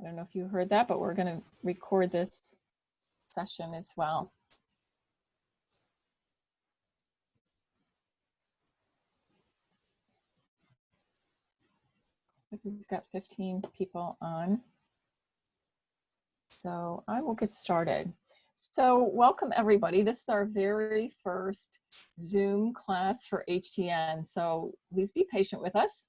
I don't know if you heard that, but we're going to record this session as well. We've got 15 people on. So I will get started. So welcome everybody. This is our very first Zoom class for HTN. So please be patient with us.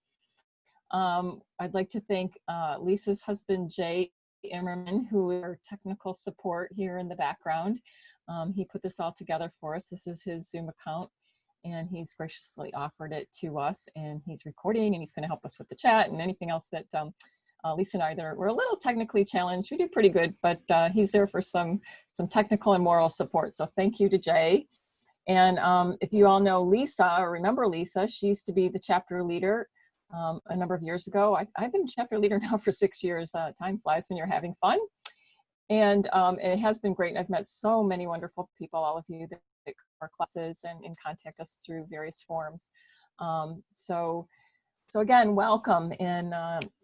I'd like to thank Lisa's husband, Jay Immerman, who is our technical support here in the background. He put this all together for us. This is his Zoom account, and he's graciously offered it to us, and he's recording, and he's going to help us with the chat and anything else that Lisa and I, we're a little technically challenged. We do pretty good, but he's there for some technical and moral support. So thank you to Jay. And if you all know Lisa or remember Lisa, she used to be the chapter leader a number of years ago. I've been chapter leader now for 6 years. Time flies when you're having fun. And it has been great. I've met so many wonderful people, all of you that come to our classes and contact us through various forms. So again, welcome. And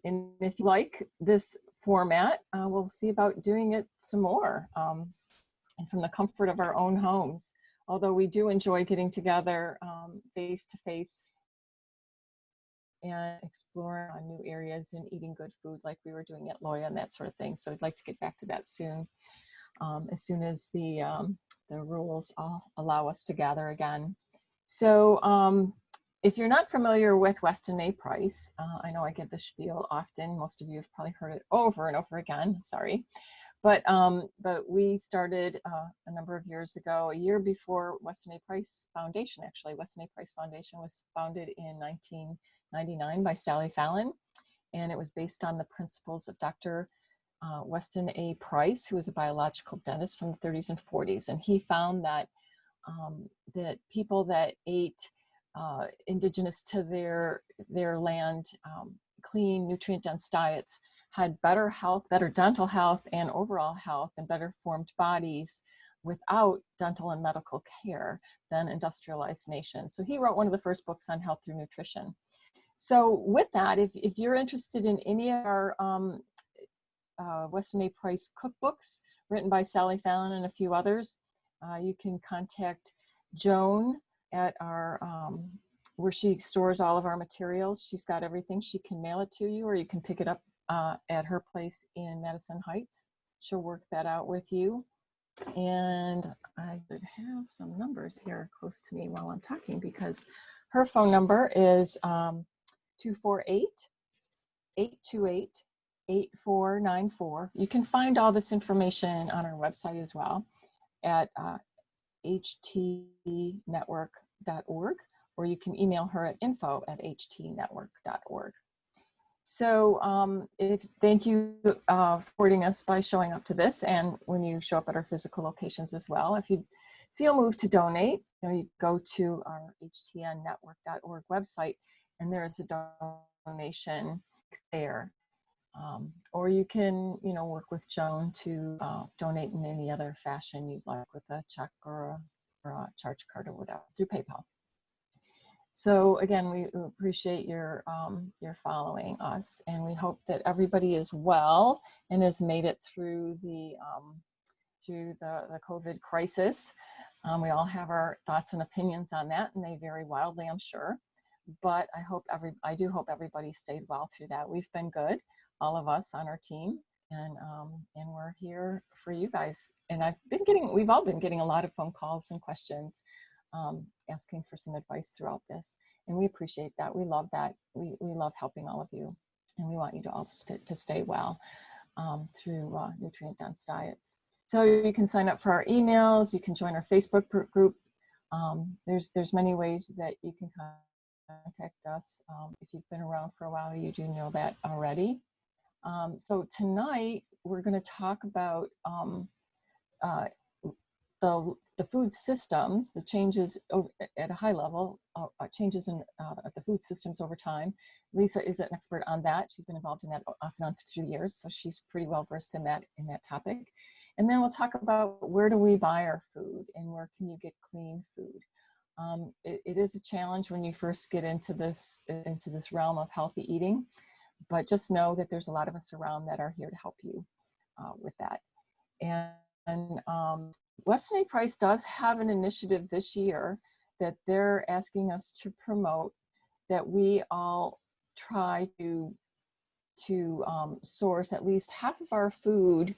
if you like this format, we'll see about doing it some more and from the comfort of our own homes. Although we do enjoy getting together face to face and exploring new areas and eating good food like we were doing at Loya and that sort of thing. So I'd like to get back to that soon, as soon as the rules allow us to gather again. So if you're not familiar with Weston A. Price, I know I give the spiel often. Most of you have probably heard it over and over again, sorry. But we started a number of years ago, a year before Weston A. Price Foundation, actually. Weston A. Price Foundation was founded in 1999 by Sally Fallon, and it was based on the principles of Dr. Weston A. Price, who was a biological dentist from the 30s and 40s. And he found that, that people that ate indigenous to their land, clean, nutrient-dense diets had better health, better dental health, and overall health, and better formed bodies without dental and medical care than industrialized nations. So he wrote one of the first books on health through nutrition. So with that, if you're interested in any of our Weston A. Price cookbooks written by Sally Fallon and a few others, you can contact Joan at our, where she stores all of our materials. She's got everything. She can mail it to you, or you can pick it up at her place in Madison Heights. She'll work that out with you. And I would have some numbers here close to me while I'm talking, because her phone number is 248-828-8494. You can find all this information on our website as well at htnetwork.org, or you can email her at info@htnetwork.org. So thank you for supporting us by showing up to this, and when you show up at our physical locations as well. If you feel moved to donate, you go to our htnetwork.org website, and there is a donation there. Or you can, work with Joan to donate in any other fashion you'd like, with a check or a charge card or whatever, through PayPal. So again, we appreciate your following us, and we hope that everybody is well and has made it through the COVID crisis. We all have our thoughts and opinions on that, and they vary wildly, I'm sure. But I do hope everybody stayed well through that. We've been good, all of us on our team, and we're here for you guys. And we've all been getting a lot of phone calls and questions, asking for some advice throughout this, and we appreciate that. We love that. We love helping all of you, and we want you to all to stay well through nutrient-dense diets. So you can sign up for our emails. You can join our Facebook group. There's many ways that you can contact us. If you've been around for a while, you do know that already. So tonight we're going to talk about the food systems, the changes at a high level, changes in the food systems over time. Lisa is an expert on that. She's been involved in that off and on through the years, so she's pretty well versed in that topic. And then we'll talk about where do we buy our food and where can you get clean food. It is a challenge when you first get into this realm of healthy eating, but just know that there's a lot of us around that are here to help you with that. And Weston A. Price does have an initiative this year that they're asking us to promote, that we all try to source at least half of our food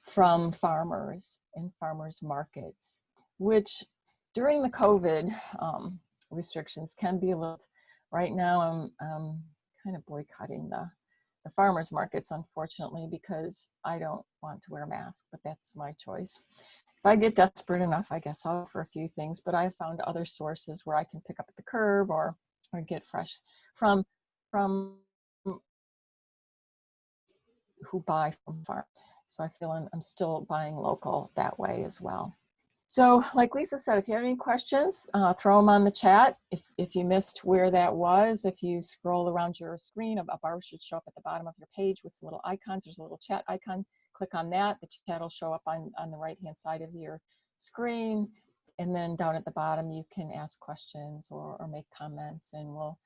from farmers and farmers markets, which during the COVID restrictions can be a little. Right now I'm kind of boycotting the farmers markets, unfortunately, because I don't want to wear a mask, but that's my choice. If I get desperate enough, I guess I'll for a few things, but I found other sources where I can pick up at the curb or get fresh from who buy from farm. So I feel I'm still buying local that way as well. So like Lisa said, if you have any questions, throw them on the chat. If you missed where that was, if you scroll around your screen, a bar should show up at the bottom of your page with some little icons. There's a little chat icon. Click on that. The chat will show up on the right-hand side of your screen. And then down at the bottom, you can ask questions or make comments, and we'll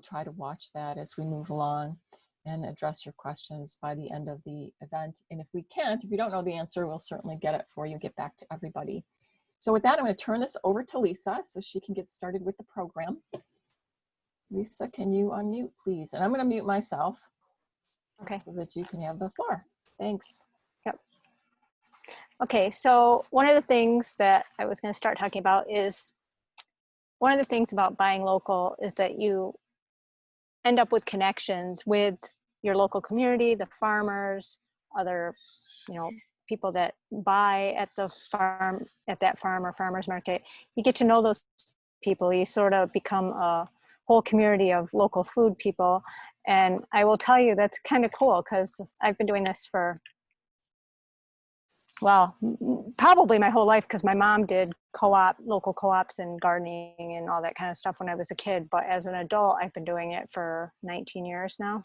try to watch that as we move along and address your questions by the end of the event. And if we can't, if you don't know the answer, we'll certainly get it for you, get back to everybody. So with that, I'm going to turn this over to Lisa so she can get started with the program. Lisa, can you unmute, please? And I'm going to mute myself, okay, so that you can have the floor. Thanks. Yep. Okay, so one of the things that I was going to start talking about is, one of the things about buying local is that you end up with connections with your local community, the farmers, other, people that buy at the farm, at that farm or farmer's market. You get to know those people. You sort of become a whole community of local food people. And I will tell you, that's kind of cool, because I've been doing this for, well, probably my whole life, because my mom did local co-ops and gardening and all that kind of stuff when I was a kid. But as an adult, I've been doing it for 19 years now.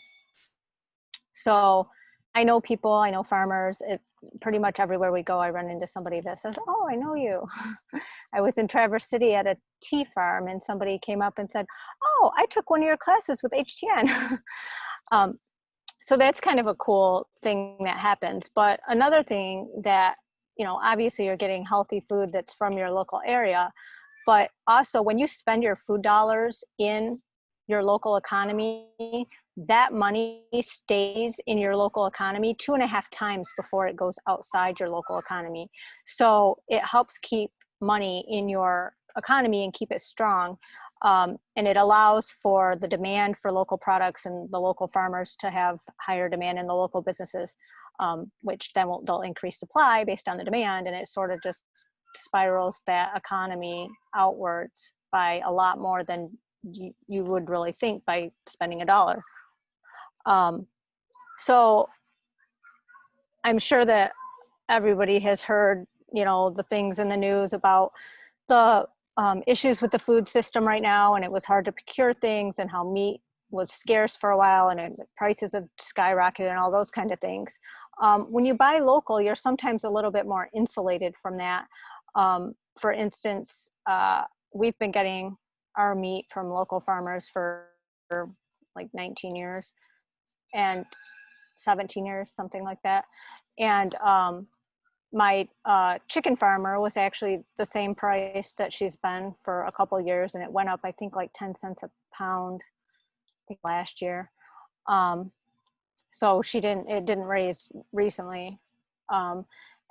So I know people, I know farmers. Pretty much everywhere we go, I run into somebody that says, "Oh, I know you." I was in Traverse City at a tea farm, and somebody came up and said, "Oh, I took one of your classes with HTN." So that's kind of a cool thing that happens. But another thing that, obviously you're getting healthy food that's from your local area, but also when you spend your food dollars in your local economy, that money stays in your local economy 2.5 times before it goes outside your local economy. So it helps keep money in your economy and keep it strong. And it allows for the demand for local products and the local farmers to have higher demand in the local businesses, which then they'll increase supply based on the demand, and it sort of just spirals that economy outwards by a lot more than you would really think by spending $1. So I'm sure that everybody has heard, the things in the news about the issues with the food system right now, and it was hard to procure things, and how meat was scarce for a while, and prices have skyrocketed and all those kind of things. When you buy local, you're sometimes a little bit more insulated from that. For instance, we've been getting our meat from local farmers for like 19 years and 17 years, something like that. And my chicken farmer was actually the same price that she's been for a couple of years, and it went up, I think, like 10 cents a pound, I think, last year. So it didn't raise recently. And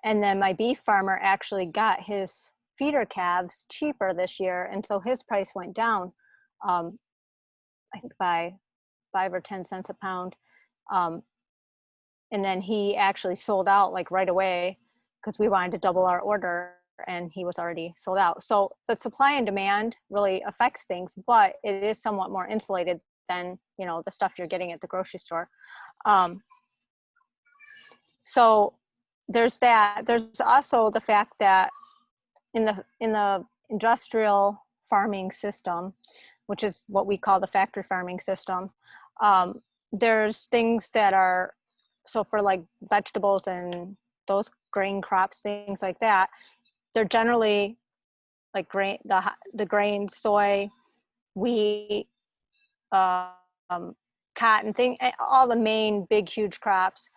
then my beef farmer actually got his feeder calves cheaper this year, and so his price went down, I think by 5 or 10 cents a pound. And then he actually sold out like right away, because we wanted to double our order, and he was already sold out. So the supply and demand really affects things, but it is somewhat more insulated than, the stuff you're getting at the grocery store. So there's that. There's also the fact that in the industrial farming system, which is what we call the factory farming system, there's things that are, so for like vegetables and those grain crops, things like that, they're generally like the grain, soy, wheat, cotton thing, all the main big, huge crops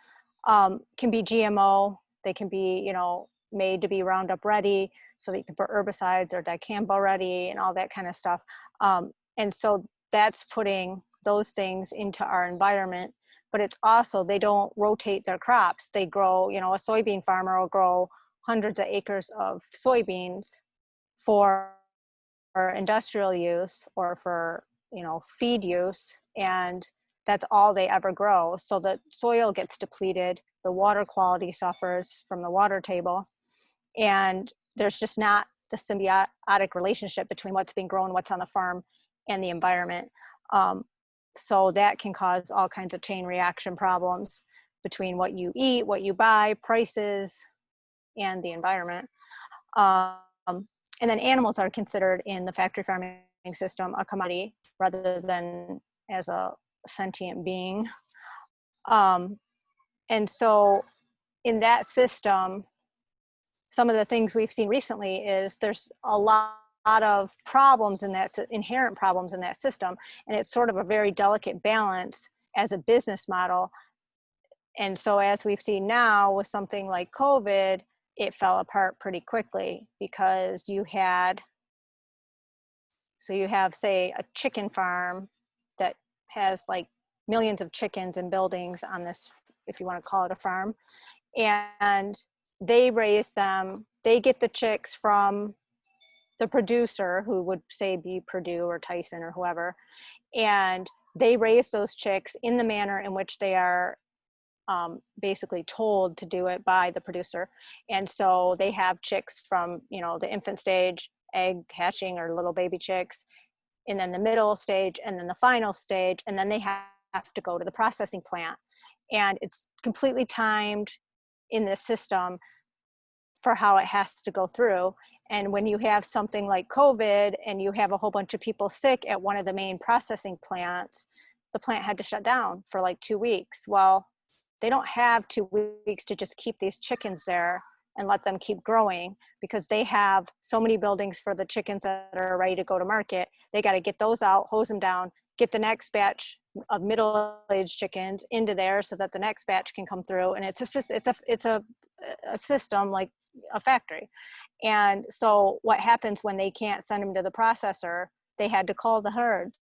can be GMO. They can be, you know, made to be Roundup ready, so that you can put herbicides or dicamba ready and all that kind of stuff. And so that's putting those things into our environment. But it's also, they don't rotate their crops. They grow, you know, a soybean farmer will grow hundreds of acres of soybeans for industrial use or for, you know, feed use, and that's all they ever grow. So the soil gets depleted, the water quality suffers from the water table, and there's just not the symbiotic relationship between what's being grown, what's on the farm, and the environment. So that can cause all kinds of chain reaction problems between what you eat, what you buy, prices, and the environment. And then animals are considered in the factory farming system a commodity rather than as a sentient being. And so in that system, some of the things we've seen recently is there's a lot of problems in that, inherent problems in that system. And it's sort of a very delicate balance as a business model. And so as we've seen now with something like COVID, it fell apart pretty quickly because you have, say, a chicken farm that has like millions of chickens and buildings on this, if you want to call it a farm, and they raise them, they get the chicks from the producer, who would say be Purdue or Tyson or whoever, and they raise those chicks in the manner in which they are basically told to do it by the producer. And so they have chicks from, you know, the infant stage, egg hatching or little baby chicks, and then the middle stage, and then the final stage, and then they have to go to the processing plant. And it's completely timed in the system for how it has to go through. And when you have something like COVID and you have a whole bunch of people sick at one of the main processing plants, the plant had to shut down for like 2 weeks. Well, they don't have 2 weeks to just keep these chickens there and let them keep growing, because they have so many buildings for the chickens that are ready to go to market. They got to get those out, hose them down, get the next batch of middle-aged chickens into there so that the next batch can come through. And it's a system like a factory. And so what happens when they can't send them to the processor, they had to call the herds.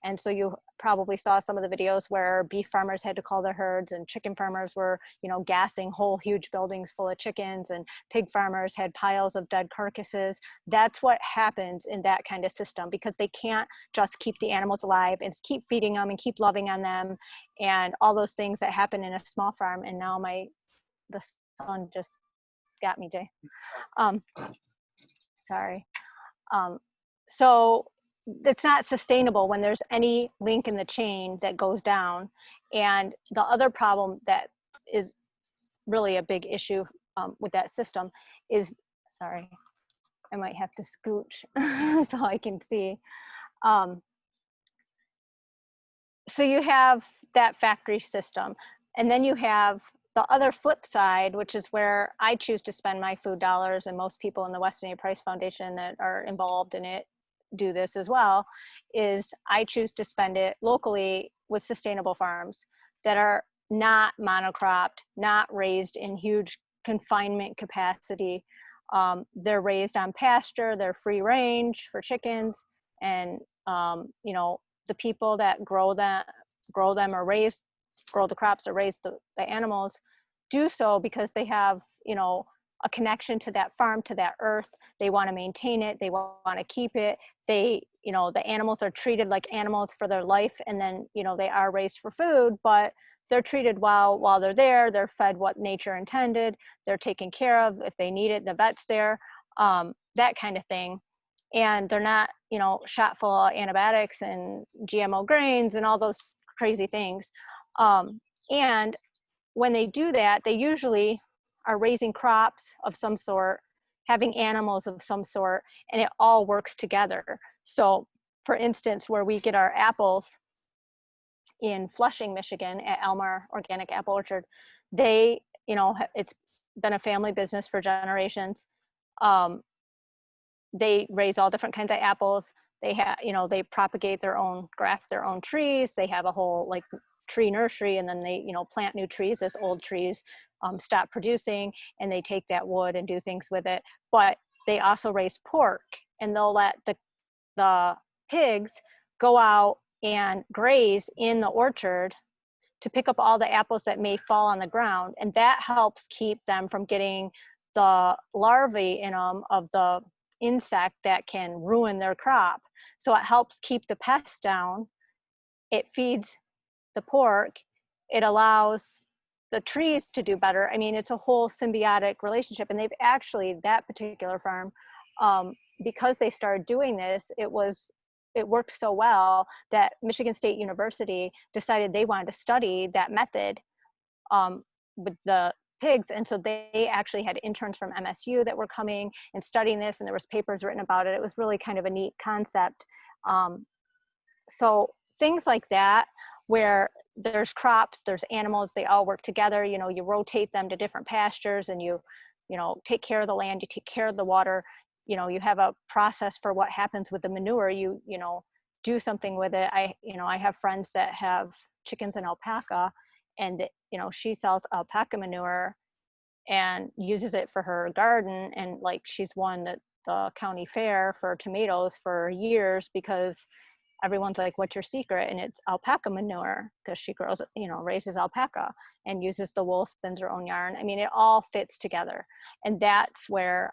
And so you probably saw some of the videos where beef farmers had to call their herds, and chicken farmers were, you know, gassing whole huge buildings full of chickens, and pig farmers had piles of dead carcasses. That's what happens in that kind of system, because they can't just keep the animals alive and keep feeding them and keep loving on them and all those things that happen in a small farm. And now the son just got me, Jay. Sorry. So it's not sustainable when there's any link in the chain that goes down. And the other problem that is really a big issue with that system is, sorry, I might have to scooch so I can see. So you have that factory system, and then you have the other flip side, which is where I choose to spend my food dollars, and most people in the Weston A. Price Foundation that are involved in it do this as well, is I choose to spend it locally with sustainable farms that are not monocropped, not raised in huge confinement capacity. They're raised on pasture, they're free range for chickens, and you know, the people that grow them or grow the crops or raise the animals do so because they have, you know, a connection to that farm, to that earth. They want to maintain it, they want to keep it. They, you know, the animals are treated like animals for their life, and then, you know, they are raised for food, but they're treated while they're there. They're fed what nature intended. They're taken care of if they need it. The vet's there, that kind of thing. And they're not, you know, shot full of antibiotics and GMO grains and all those crazy things. And when they do that, they usually are raising crops of some sort, having animals of some sort, and it all works together. So for instance, where we get our apples in Flushing, Michigan at Elmar Organic Apple Orchard, they, you know, it's been a family business for generations. They raise all different kinds of apples. They have, you know, they propagate their own, graft their own trees. They have a whole like tree nursery, and then they, you know, plant new trees as old trees stop producing, and they take that wood and do things with it. But they also raise pork, and they'll let the pigs go out and graze in the orchard to pick up all the apples that may fall on the ground. And that helps keep them from getting the larvae in them of the insect that can ruin their crop. So it helps keep the pests down. It feeds the pork. It allows the trees to do better. I mean, it's a whole symbiotic relationship. And they've actually, that particular farm, because they started doing this, it worked so well that Michigan State University decided they wanted to study that method with the pigs. And so they actually had interns from MSU that were coming and studying this, and there was papers written about it. It was really kind of a neat concept. So things like that, where there's crops, there's animals, they all work together. You know, you rotate them to different pastures, and you know, take care of the land, you take care of the water. You know, you have a process for what happens with the manure. You know, do something with it. I have friends that have chickens and alpaca, and you know, she sells alpaca manure and uses it for her garden. And like, she's won the county fair for tomatoes for years, because everyone's like, what's your secret? And it's alpaca manure, because she grows, you know, raises alpaca and uses the wool, spins her own yarn. I mean, it all fits together. And that's where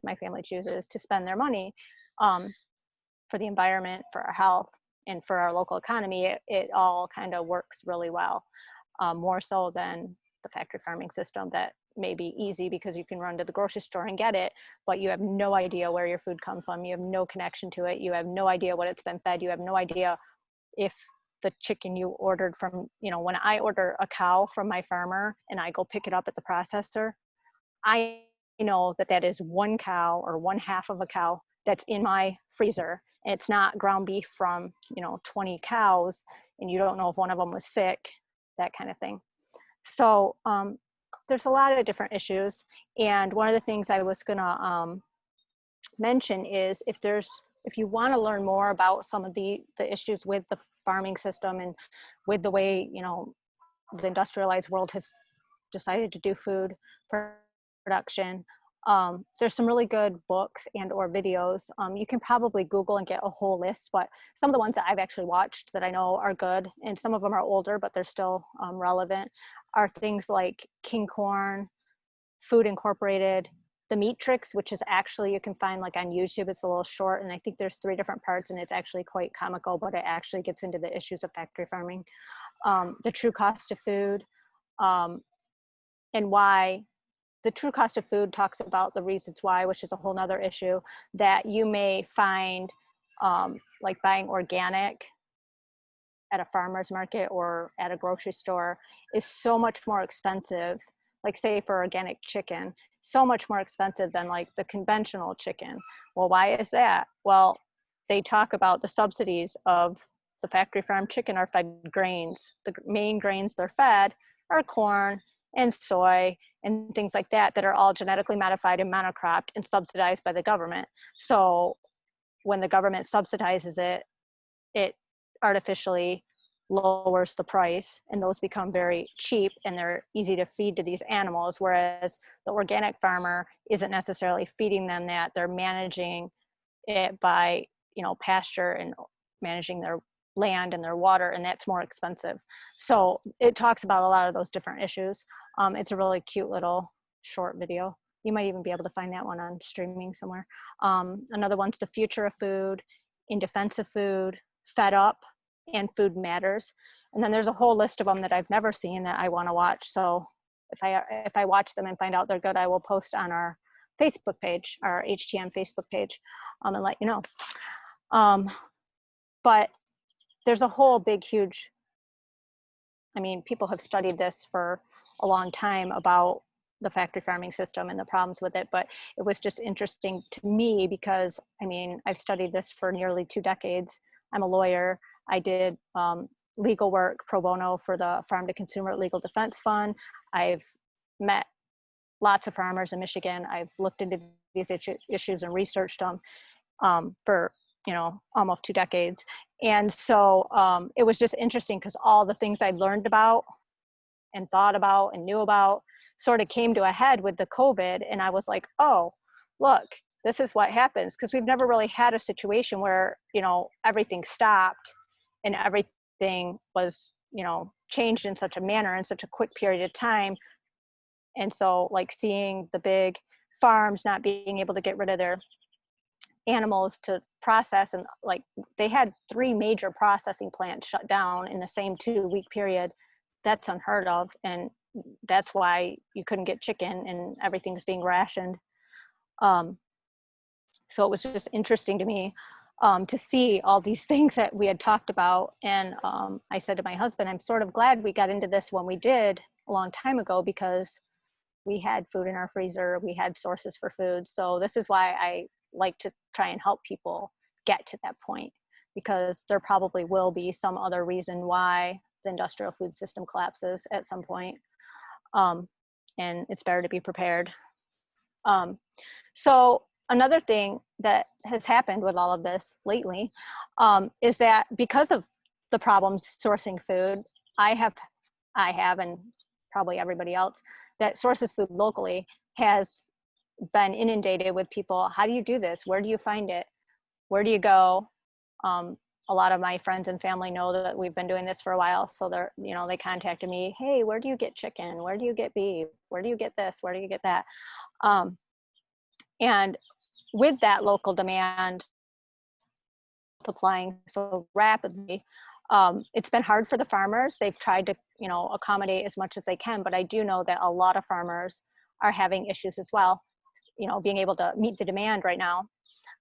my family chooses to spend their money for the environment, for our health, and for our local economy. It all kind of works really well, more so than the factory farming system that may be easy because you can run to the grocery store and get it, but you have no idea where your food comes from. You have no connection to it. You have no idea what it's been fed. You have no idea if the chicken you ordered from, you know, when I order a cow from my farmer and I go pick it up at the processor, I know that that is one cow or one half of a cow that's in my freezer. And it's not ground beef from, you know, 20 cows, and you don't know if one of them was sick, that kind of thing. So there's a lot of different issues. And one of the things I was gonna mention is, if you want to learn more about some of the issues with the farming system and with the way, you know, the industrialized world has decided to do food production, there's some really good books and or videos. You can probably Google and get a whole list, but some of the ones that I've actually watched that I know are good, and some of them are older, but they're still relevant, are things like King Corn, Food Incorporated, The Meat Tricks, which is actually, you can find like on YouTube. It's a little short, and I think there's 3 different parts, and it's actually quite comical, but it actually gets into the issues of factory farming. The True Cost of Food, and why the true cost of food talks about the reasons why, which is a whole nother issue, that you may find like buying organic at a farmer's market or at a grocery store is so much more expensive, like say for organic chicken, so much more expensive than like the conventional chicken. Well, why is that? Well, they talk about the subsidies of the factory farm chicken are fed grains. The main grains they're fed are corn and soy and things like that, that are all genetically modified and monocropped and subsidized by the government. So when the government subsidizes it, it artificially lowers the price, and those become very cheap and they're easy to feed to these animals. Whereas the organic farmer isn't necessarily feeding them that, they're managing it by, you know, pasture and managing their land and their water, and that's more expensive. So it talks about a lot of those different issues. It's a really cute little short video. You might even be able to find that one on streaming somewhere. Another one's The Future of Food, In Defense of Food, Fed Up, and Food Matters. And then there's a whole list of them that I've never seen that I want to watch. So if I watch them and find out they're good, I will post on our Facebook page, our HTN Facebook page, and let you know. But there's a whole big, huge, I mean, people have studied this for a long time about the factory farming system and the problems with it, but it was just interesting to me because, I mean, I've studied this for nearly 2 decades. I'm a lawyer. I did legal work pro bono for the Farm to Consumer Legal Defense Fund. I've met lots of farmers in Michigan. I've looked into these issues and researched them for you know, almost 2 decades. And so it was just interesting because all the things I learned about and thought about and knew about sort of came to a head with the COVID. And I was like, oh, look, this is what happens. Because we've never really had a situation where, you know, everything stopped and everything was, you know, changed in such a manner in such a quick period of time. And so like seeing the big farms not being able to get rid of their animals to process, and like they had 3 major processing plants shut down in the same 2-week period. That's unheard of, and that's why you couldn't get chicken and everything's being rationed. So it was just interesting to me to see all these things that we had talked about. And I said to my husband, I'm sort of glad we got into this when we did a long time ago, because we had food in our freezer, we had sources for food. So this is why I like to try and help people get to that point, because there probably will be some other reason why the industrial food system collapses at some point. And it's better to be prepared. So another thing that has happened with all of this lately is that because of the problems sourcing food, I have, and probably everybody else that sources food locally has been inundated with people. How do you do this? Where do you find it? Where do you go? A lot of my friends and family know that we've been doing this for a while. So they're, you know, they contacted me, hey, where do you get chicken? Where do you get beef? Where do you get this? Where do you get that? And with that local demand multiplying so rapidly, it's been hard for the farmers. They've tried to, you know, accommodate as much as they can, but I do know that a lot of farmers are having issues as well, you know, being able to meet the demand right now.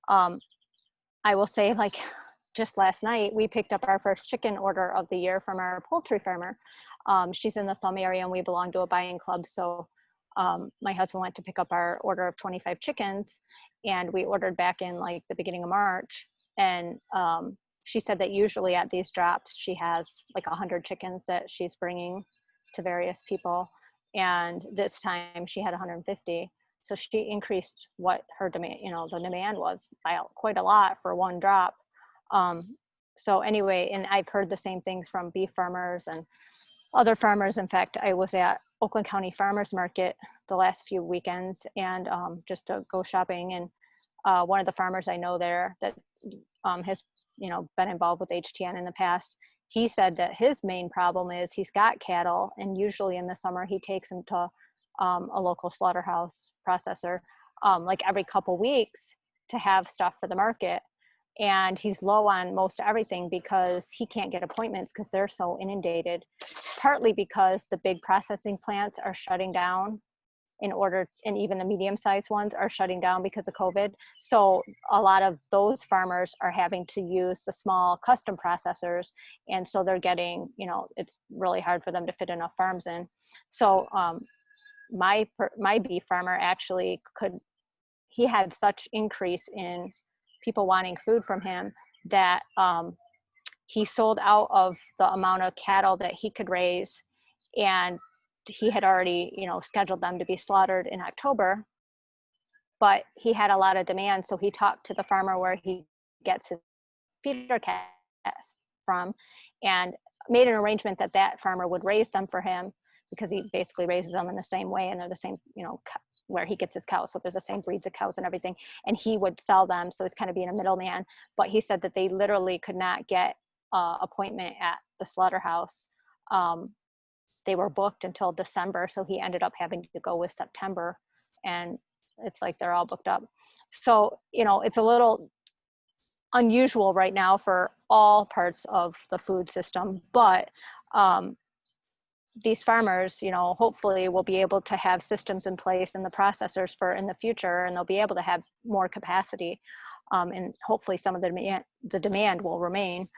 I will say, like, just last night, we picked up our first chicken order of the year from our poultry farmer. She's in the Thumb area and we belong to a buying club. So my husband went to pick up our order of 25 chickens, and we ordered back in like the beginning of March. And she said that usually at these drops, she has like 100 chickens that she's bringing to various people. And this time she had 150. So she increased what her demand, you know, the demand was by quite a lot for one drop. So anyway, and I've heard the same things from beef farmers and other farmers. In fact, I was at Oakland County Farmers Market the last few weekends, and just to go shopping. And one of the farmers I know there that has, you know, been involved with HTN in the past, he said that his main problem is he's got cattle, and usually in the summer he takes them to a local slaughterhouse processor like every couple weeks to have stuff for the market. And he's low on most everything because he can't get appointments because they're so inundated, partly because the big processing plants are shutting down and even the medium-sized ones are shutting down because of COVID. So a lot of those farmers are having to use the small custom processors. And so they're getting, you know, it's really hard for them to fit enough farms in. So my beef farmer actually he had such increase in people wanting food from him that he sold out of the amount of cattle that he could raise, and he had already, you know, scheduled them to be slaughtered in October, but he had a lot of demand. So he talked to the farmer where he gets his feeder cats from and made an arrangement that that farmer would raise them for him, because he basically raises them in the same way, and they're the same, you know, where he gets his cows. So there's the same breeds of cows and everything, and he would sell them. So it's kind of being a middleman. But he said that they literally could not get appointment at the slaughterhouse. They were booked until December. So he ended up having to go with September, and it's like they're all booked up. So, you know, it's a little unusual right now for all parts of the food system, but these farmers, you know, hopefully will be able to have systems in place and the processors for in the future, and they'll be able to have more capacity, and hopefully some of the demand will remain.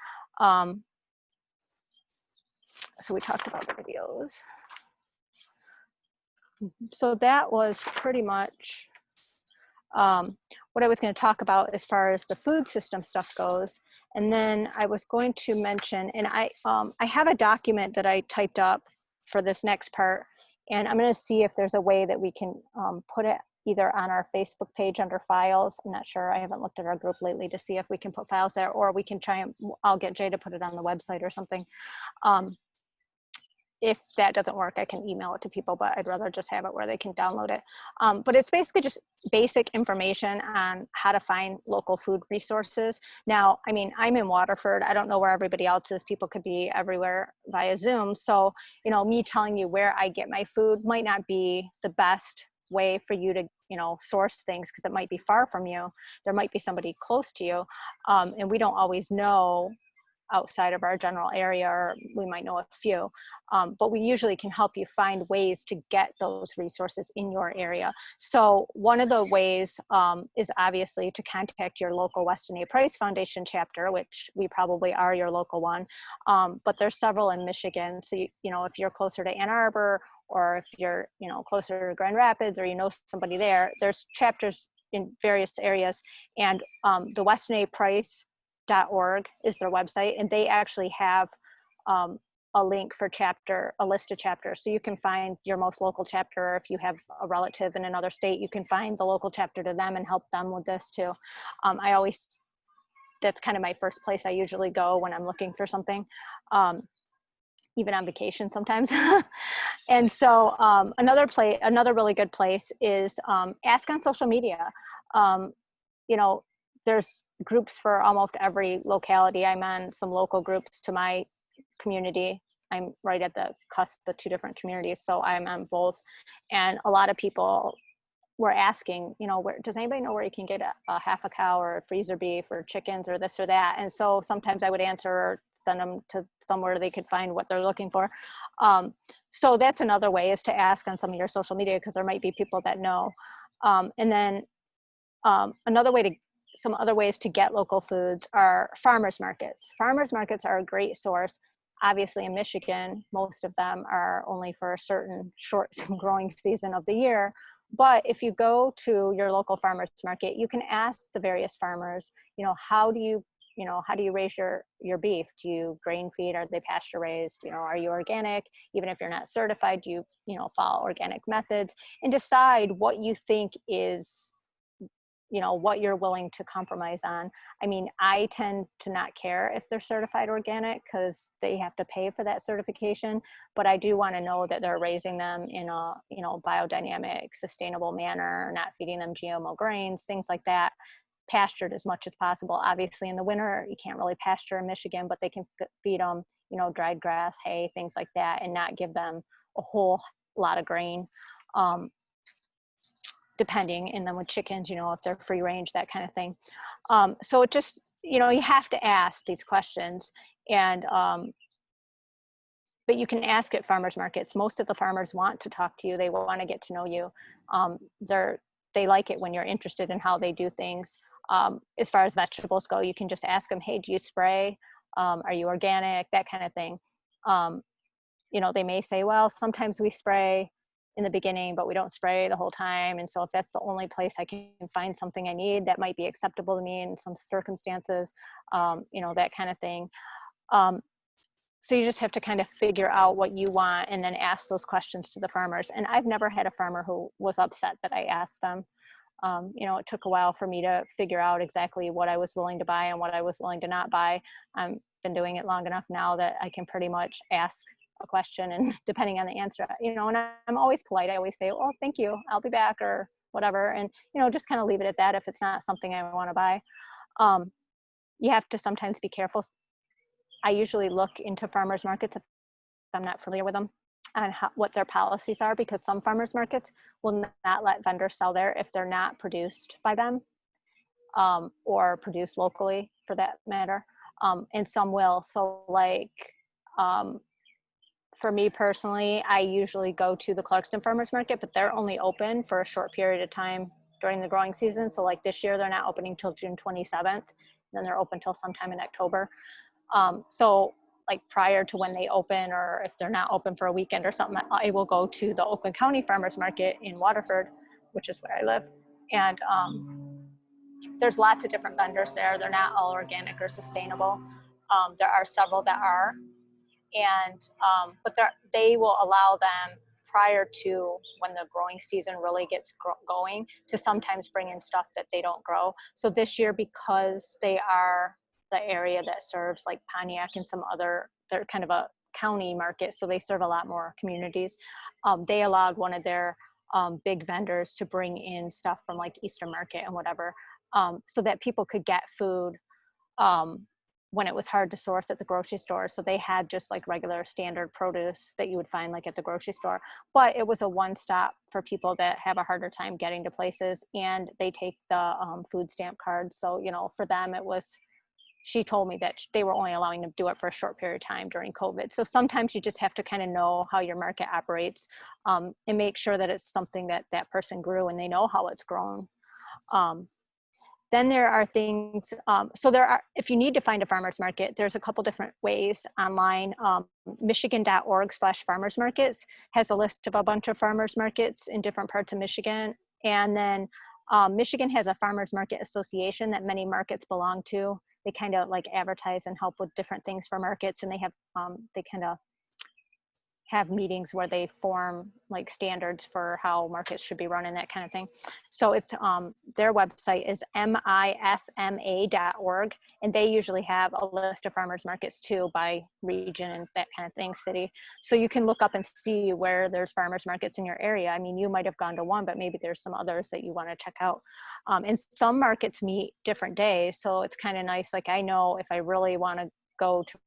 So we talked about the videos. So that was pretty much what I was going to talk about as far as the food system stuff goes. And then I was going to mention, and I have a document that I typed up for this next part, and I'm going to see if there's a way that we can put it either on our Facebook page under files. I'm not sure, I haven't looked at our group lately to see if we can put files there, or we can try and, I'll get Jay to put it on the website or something. If that doesn't work, I can email it to people, but I'd rather just have it where they can download it. But it's basically just basic information on how to find local food resources. Now, I mean, I'm in Waterford. I don't know where everybody else is. People could be everywhere via Zoom. So, you know, me telling you where I get my food might not be the best way for you to, you know, source things, because it might be far from you. There might be somebody close to you. And we don't always know outside of our general area, or we might know a few, but we usually can help you find ways to get those resources in your area. So one of the ways is obviously to contact your local Weston A. Price Foundation chapter, which we probably are your local one, but there's several in Michigan. So, you know, if you're closer to Ann Arbor, or if you're, you know, closer to Grand Rapids, or you know somebody there, there's chapters in various areas. And the Weston A. Price.org is their website, and they actually have a link for a list of chapters. So you can find your most local chapter, or if you have a relative in another state, you can find the local chapter to them and help them with this too. That's kind of my first place I usually go when I'm looking for something, even on vacation sometimes. And so another really good place is ask on social media. You know, there's groups for almost every locality. I'm on some local groups to my community. I'm right at the cusp of two different communities, so I'm on both. And a lot of people were asking, you know, does anybody know where you can get a half a cow or a freezer beef or chickens or this or that? And so sometimes I would answer or send them to somewhere they could find what they're looking for. So that's another way, is to ask on some of your social media, because there might be people that know. And then some other ways to get local foods are farmers markets. Farmers markets are a great source. Obviously in Michigan, most of them are only for a certain short growing season of the year. But if you go to your local farmers market, you can ask the various farmers, you know, how do you raise your beef? Do you grain feed? Are they pasture raised? You know, are you organic? Even if you're not certified, do you know, follow organic methods? And decide what you think is, you know, what you're willing to compromise on. I mean, I tend to not care if they're certified organic, because they have to pay for that certification, but I do want to know that they're raising them in a, you know, biodynamic, sustainable manner, not feeding them GMO grains, things like that, pastured as much as possible. Obviously in the winter, you can't really pasture in Michigan, but they can feed them, you know, dried grass, hay, things like that, and not give them a whole lot of grain. Depending, and then with chickens, you know, if they're free range, that kind of thing. So it just, you know, you have to ask these questions, and but you can ask at farmers markets. Most of the farmers want to talk to you. They want to get to know you. They like it when you're interested in how they do things. As far as vegetables go, you can just ask them, hey, do you spray? Are you organic? That kind of thing. You know, they may say, well, sometimes we spray in the beginning, but we don't spray the whole time. And so if that's the only place I can find something I need, that might be acceptable to me in some circumstances, you know, that kind of thing. So you just have to kind of figure out what you want and then ask those questions to the farmers. And I've never had a farmer who was upset that I asked them. You know, it took a while for me to figure out exactly what I was willing to buy and what I was willing to not buy. I've been doing it long enough now that I can pretty much ask a question, and depending on the answer, you know, and I'm always polite. I always say, oh, thank you, I'll be back, or whatever. And, you know, just kind of leave it at that if it's not something I want to buy. You have to sometimes be careful. I usually look into farmers markets if I'm not familiar with them, on what their policies are, because some farmers markets will not let vendors sell there if they're not produced by them, or produced locally for that matter. And some will. So like, for me personally, I usually go to the Clarkston Farmers Market, but they're only open for a short period of time during the growing season. So like this year, they're not opening till June 27th, then they're open till sometime in October. So like prior to when they open, or if they're not open for a weekend or something, I will go to the Oakland County Farmers Market in Waterford, which is where I live. And there's lots of different vendors there. They're not all organic or sustainable. There are several that are. And but they will allow them prior to when the growing season really gets going, to sometimes bring in stuff that they don't grow. So this year, because they are the area that serves like Pontiac and some other, they're kind of a county market, so they serve a lot more communities. They allowed one of their big vendors to bring in stuff from like Easter Market and whatever, so that people could get food when it was hard to source at the grocery store. So they had just like regular standard produce that you would find like at the grocery store, but it was a one-stop for people that have a harder time getting to places, and they take the food stamp cards. So, you know, for them it was, she told me that they were only allowing them to do it for a short period of time during COVID. So sometimes you just have to kind of know how your market operates, and make sure that it's something that that person grew and they know how it's grown. Then there are things, so there are, if you need to find a farmer's market, there's a couple different ways online. Michigan.org/farmers markets has a list of a bunch of farmers markets in different parts of Michigan. And then Michigan has a farmers market association that many markets belong to. They kind of like advertise and help with different things for markets, and they have, they kind of have meetings where they form like standards for how markets should be run and that kind of thing. So it's their website is mifma.org, and they usually have a list of farmers markets too by region and that kind of thing, city. So you can look up and see where there's farmers markets in your area. I mean, you might have gone to one, but maybe there's some others that you want to check out. And some markets meet different days, so it's kind of nice. Like I know if I really want to go to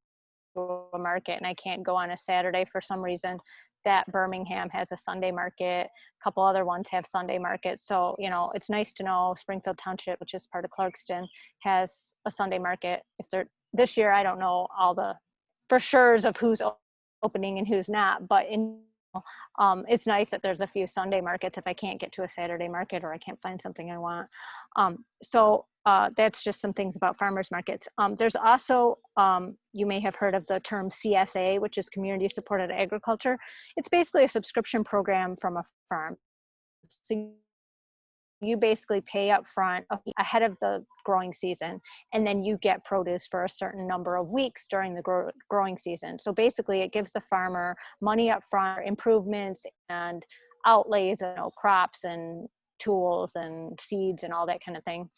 a market and I can't go on a Saturday for some reason, that Birmingham has a Sunday market. A couple other ones have Sunday markets. So, you know, it's nice to know Springfield Township, which is part of Clarkston, has a Sunday market. If they're, this year, I don't know all the for sure's of who's opening and who's not, but it's nice that there's a few Sunday markets if I can't get to a Saturday market or I can't find something I want. So that's just some things about farmers markets. There's also, you may have heard of the term CSA, which is Community Supported Agriculture. It's basically a subscription program from a farm. So you basically pay up front ahead of the growing season, and then you get produce for a certain number of weeks during the growing season. So basically it gives the farmer money up front, improvements and outlays, you know, crops and tools and seeds and all that kind of thing.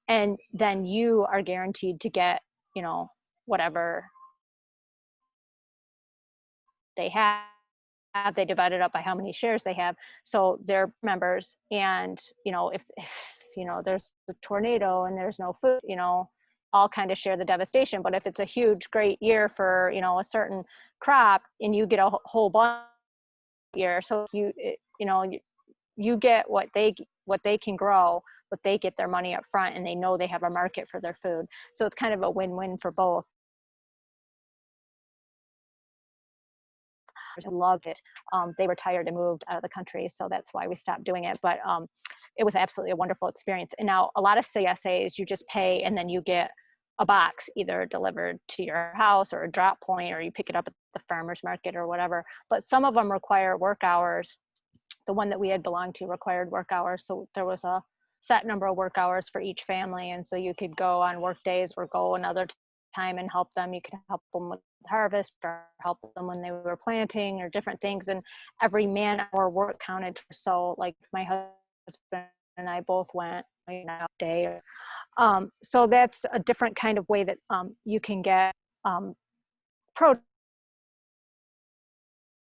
And then you are guaranteed to get, you know, whatever they have. They divide it up by how many shares they have, so they're members. And you know, if you know there's a tornado and there's no food, you know, all kind of share the devastation. But if it's a huge great year for, you know, a certain crop and you get a whole bunch year, so you know, you get what they can grow, but they get their money up front and they know they have a market for their food. So it's kind of a win-win for both. I loved it. They retired and moved out of the country, so that's why we stopped doing it. But it was absolutely a wonderful experience. And now a lot of CSAs, you just pay and then you get a box either delivered to your house or a drop point, or you pick it up at the farmer's market or whatever. But some of them require work hours. The one that we had belonged to required work hours, so there was a set number of work hours for each family, and so you could go on work days or go another time and help them. You could help them with harvest or help them when they were planting or different things, and every man hour work counted. So like my husband and I both went, you know, day. So that's a different kind of way that you can get produce,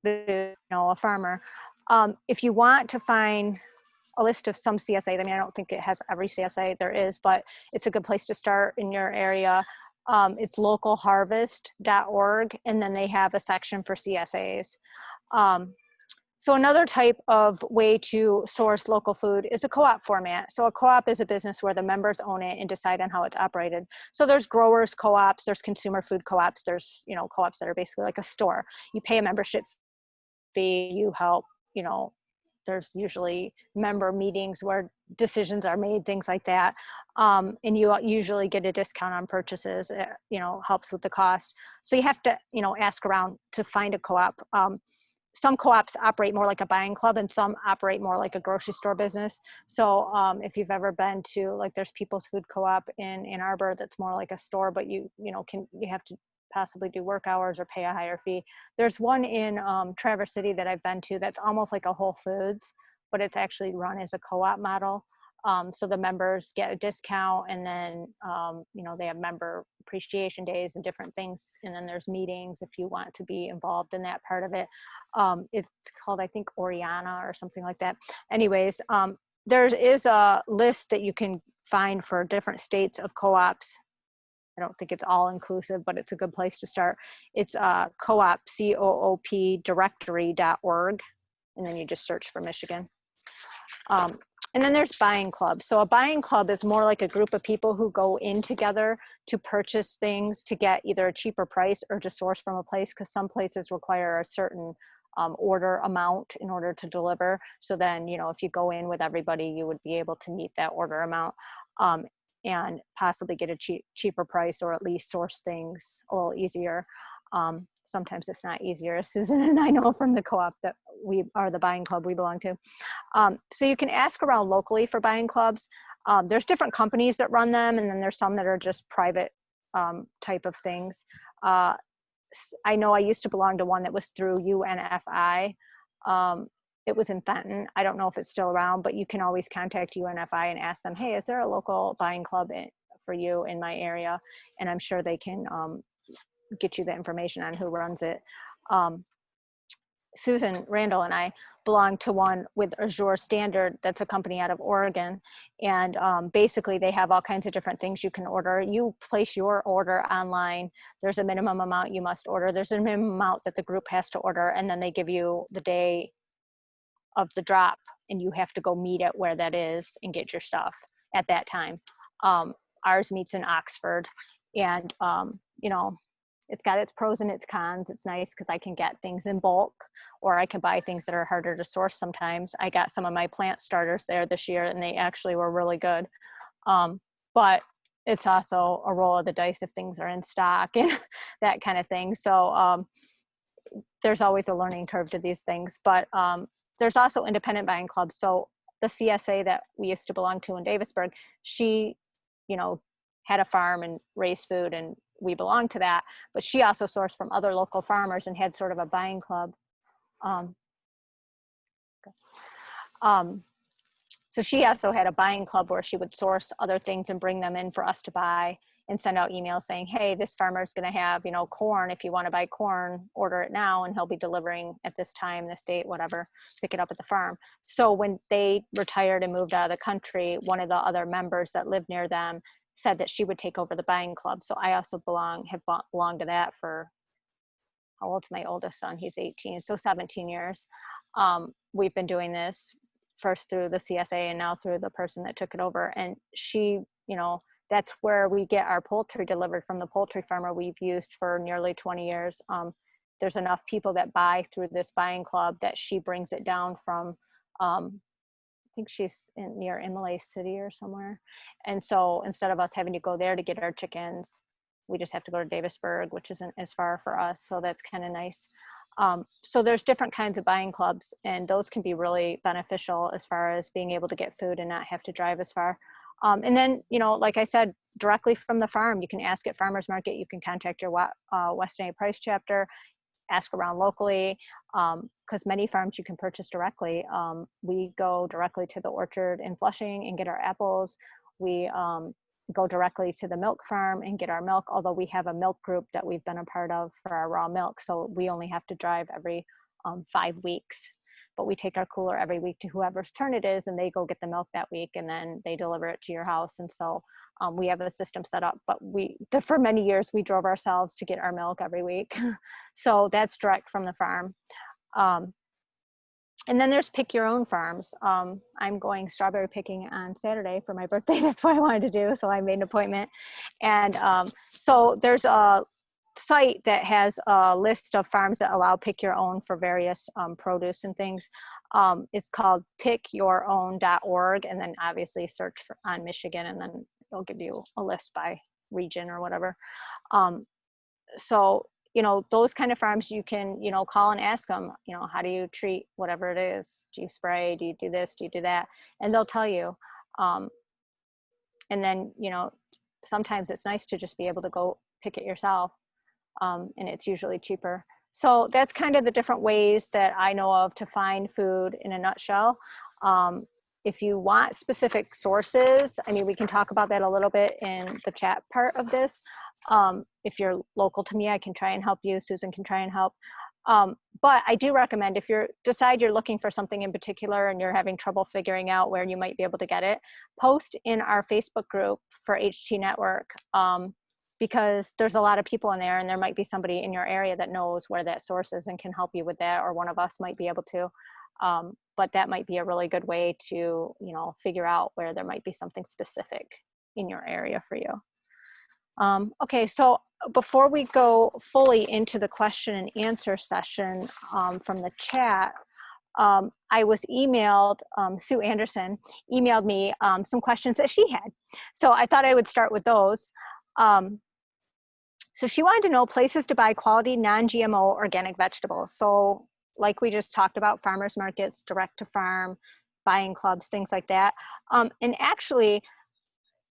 you know, a farmer. If you want to find a list of some CSA, I mean, I don't think it has every CSA there is, but it's a good place to start in your area. It's localharvest.org, and then they have a section for CSAs. So another type of way to source local food is a co-op format. So a co-op is a business where the members own it and decide on how it's operated. So there's growers co-ops, there's consumer food co-ops, there's, you know, co-ops that are basically like a store. You pay a membership fee, you help, you know, there's usually member meetings where decisions are made, things like that. And you usually get a discount on purchases, you know, helps with the cost. So you have to, you know, ask around to find a co-op. Some co-ops operate more like a buying club and some operate more like a grocery store business. So if you've ever been to, like, there's People's Food Co-op in Ann Arbor that's more like a store, but you have to possibly do work hours or pay a higher fee. There's one in Traverse City that I've been to that's almost like a Whole Foods, but it's actually run as a co-op model. So the members get a discount, and then, they have member appreciation days and different things. And then there's meetings if you want to be involved in that part of it. It's called, I think, Oriana or something like that. Anyways, there is a list that you can find for different states of co-ops. I don't think it's all inclusive, but it's a good place to start. It's co-op, COOP directory.org. And then you just search for Michigan. And then there's buying clubs. So a buying club is more like a group of people who go in together to purchase things to get either a cheaper price or to source from a place, because some places require a certain order amount in order to deliver. So then, if you go in with everybody, you would be able to meet that order amount and possibly get a cheaper price, or at least source things a little easier. Sometimes it's not easier, as Susan and I know from the co-op that we are, the buying club we belong to. So you can ask around locally for buying clubs. There's different companies that run them, and then there's some that are just private type of things. I know I used to belong to one that was through UNFI. It was in Fenton. I don't know if it's still around, but you can always contact UNFI and ask them, hey, is there a local buying club for you in my area? And I'm sure they can get you the information on who runs it. Susan Randall and I belong to one with Azure Standard. That's a company out of Oregon. And basically they have all kinds of different things you can order. You place your order online. There's a minimum amount you must order. There's a minimum amount that the group has to order. And then they give you the day of the drop, and you have to go meet it where that is and get your stuff at that time. Ours meets in Oxford, and it's got its pros and its cons. It's nice because I can get things in bulk, or I can buy things that are harder to source sometimes. I got some of my plant starters there this year, and they actually were really good. But it's also a roll of the dice if things are in stock and that kind of thing. So there's always a learning curve to these things. But there's also independent buying clubs. So the CSA that we used to belong to in Davisburg, she, had a farm and raised food, and we belonged to that, but she also sourced from other local farmers and had sort of a buying club. So she also had a buying club where she would source other things and bring them in for us to buy, and send out emails saying, hey, this farmer is going to have, corn. If you want to buy corn, order it now, and he'll be delivering at this time, this date, whatever, pick it up at the farm. So when they retired and moved out of the country, one of the other members that lived near them said that she would take over the buying club. So I also have belonged to that for, how old's my oldest son? He's 18, so 17 years. We've been doing this first through the CSA and now through the person that took it over. And she, that's where we get our poultry delivered from, the poultry farmer we've used for nearly 20 years. There's enough people that buy through this buying club that she brings it down from, I think she's near Imlay City or somewhere. And so instead of us having to go there to get our chickens, we just have to go to Davisburg, which isn't as far for us. So that's kind of nice. So there's different kinds of buying clubs, and those can be really beneficial as far as being able to get food and not have to drive as far. And then, like I said, directly from the farm, you can ask at farmers market, you can contact your Weston A. Price chapter, ask around locally, because many farms you can purchase directly. We go directly to the orchard in Flushing and get our apples. We go directly to the milk farm and get our milk, although we have a milk group that we've been a part of for our raw milk. So we only have to drive every 5 weeks, but we take our cooler every week to whoever's turn it is, and they go get the milk that week, and then they deliver it to your house. And so we have a system set up, but for many years we drove ourselves to get our milk every week. So that's direct from the farm. And then there's pick your own farms. I'm going strawberry picking on Saturday for my birthday. That's what I wanted to do. So I made an appointment. And so there's a site that has a list of farms that allow pick your own for various produce and things. It's called pickyourown.org, and then obviously search on Michigan, and then it'll give you a list by region or whatever. So those kind of farms you can, call and ask them, how do you treat whatever it is? Do you spray? Do you do this? Do you do that? And they'll tell you. And then, sometimes it's nice to just be able to go pick it yourself. and it's usually cheaper. So that's kind of the different ways that I know of to find food in a nutshell. If you want specific sources, I mean, we can talk about that a little bit in the chat part of this. If you're local to me, I can try and help you. Susan can try and help. But I do recommend, if you decide you're looking for something in particular and you're having trouble figuring out where you might be able to get it, post in our Facebook group for HT Network, because there's a lot of people in there, and there might be somebody in your area that knows where that source is and can help you with that, or one of us might be able to. But that might be a really good way to, you know, figure out where there might be something specific in your area for you. Okay, so before we go fully into the question and answer session from the chat, I was emailed, Sue Anderson emailed me some questions that she had. So I thought I would start with those. So she wanted to know places to buy quality non-GMO organic vegetables. So like we just talked about, farmers markets, direct to farm, buying clubs, things like that. And actually,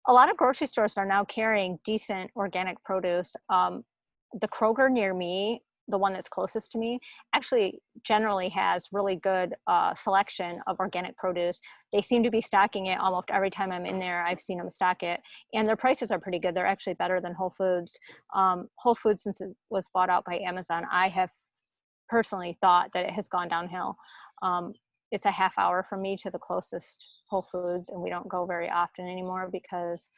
a lot of grocery stores are now carrying decent organic produce. The Kroger near me, the one that's closest to me, actually generally has really good selection of organic produce. They seem to be stocking it almost every time I'm in there. I've seen them stock it, and their prices are pretty good. They're actually better than Whole Foods. Whole Foods, since it was bought out by Amazon, I have personally thought that it has gone downhill. It's a half hour from me to the closest Whole Foods, and we don't go very often anymore because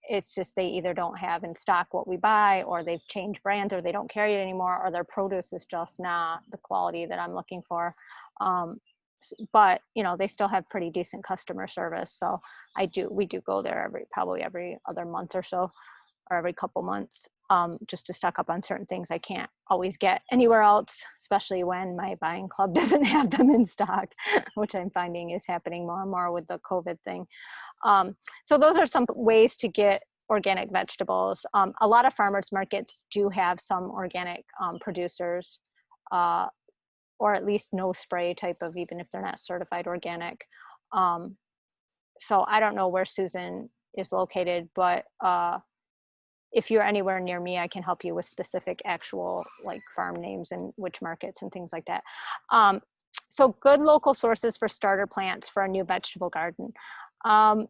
it's just they either don't have in stock what we buy, or they've changed brands, or they don't carry it anymore, or their produce is just not the quality that I'm looking for. But you know, they still have pretty decent customer service. So we do go there probably every other month or so, or every couple months, just to stock up on certain things I can't always get anywhere else, especially when my buying club doesn't have them in stock, which I'm finding is happening more and more with the COVID thing. So those are some ways to get organic vegetables. A lot of farmers markets do have some organic producers, or at least no spray type of, even if they're not certified organic. So I don't know where Susan is located, but if you're anywhere near me, I can help you with specific actual like farm names and which markets and things like that. So good local sources for starter plants for a new vegetable garden. I'm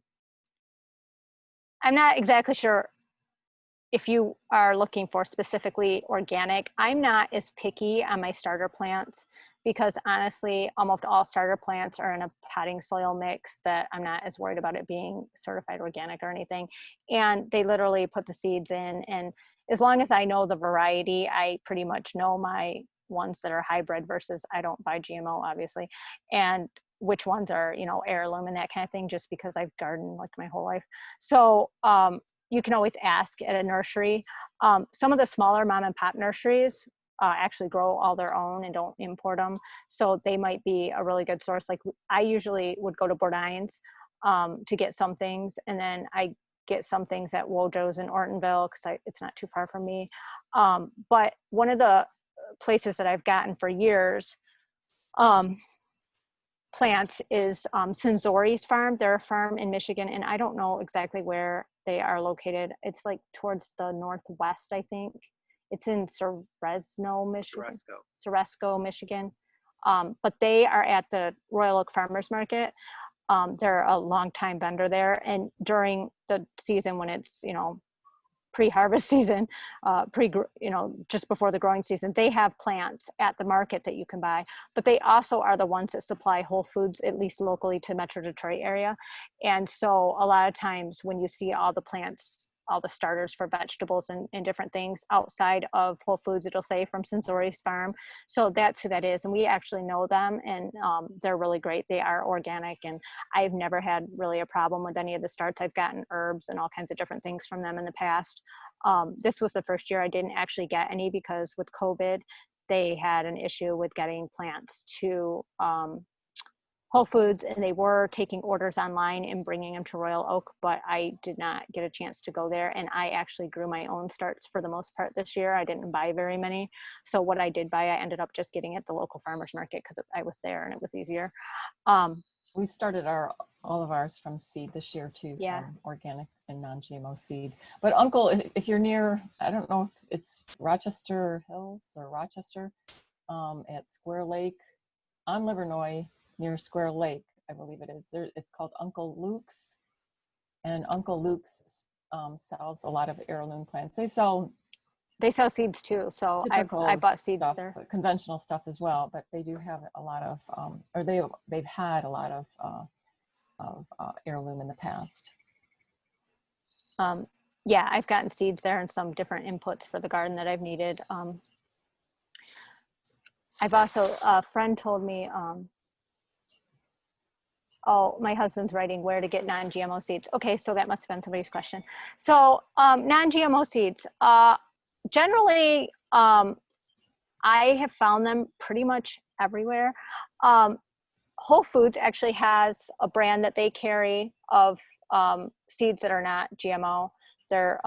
not exactly sure if you are looking for specifically organic. I'm not as picky on my starter plants because honestly, almost all starter plants are in a potting soil mix that I'm not as worried about it being certified organic or anything. And they literally put the seeds in, and as long as I know the variety, I pretty much know my ones that are hybrid versus I don't buy GMO, obviously, and which ones are, you know, heirloom and that kind of thing, just because I've gardened like my whole life. So you can always ask at a nursery. Some of the smaller mom and pop nurseries actually grow all their own and don't import them. So they might be a really good source. Like I usually would go to Bourdain's to get some things, and then I get some things at Wojo's in Ortonville because it's not too far from me. But one of the places that I've gotten for years plants is Senzori's farm. They're a farm in Michigan, and I don't know exactly where they are located. It's like towards the northwest, I think. It's in Ceresco, Michigan. Ceresco, Michigan. But they are at the Royal Oak Farmers Market. They're a longtime vendor there, and during the season when it's, you know, pre-harvest season, just before the growing season, they have plants at the market that you can buy, but they also are the ones that supply Whole Foods, at least locally to Metro Detroit area. And so a lot of times when you see all the plants, all the starters for vegetables and different things outside of Whole Foods, it'll say from Senzori's farm. So that's who that is. And we actually know them, and they're really great. They are organic, and I've never had really a problem with any of the starts. I've gotten herbs and all kinds of different things from them in the past. This was the first year I didn't actually get any because with COVID, they had an issue with getting plants to Whole Foods, and they were taking orders online and bringing them to Royal Oak, but I did not get a chance to go there. And I actually grew my own starts for the most part this year. I didn't buy very many. So what I did buy, I ended up just getting at the local farmer's market because I was there and it was easier. We started all of ours from seed this year too, Yeah. from organic and non-GMO seed. But Uncle, if you're near, I don't know if it's Rochester Hills or Rochester, at Square Lake on Livernois near Square Lake, I believe it is. It's called Uncle Luke's, and Uncle Luke's sells a lot of heirloom plants. They sell seeds too, so I typical bought seeds stuff, there. but conventional stuff as well. But they do have a lot of, or they've had a lot of heirloom in the past. Yeah, I've gotten seeds there and some different inputs for the garden that I've needed. I've also, a friend told me, oh, my husband's writing where to get non-GMO seeds. Okay, so that must have been somebody's question. So non-GMO seeds, generally, I have found them pretty much everywhere. Whole Foods actually has a brand that they carry of seeds that are not GMO. They're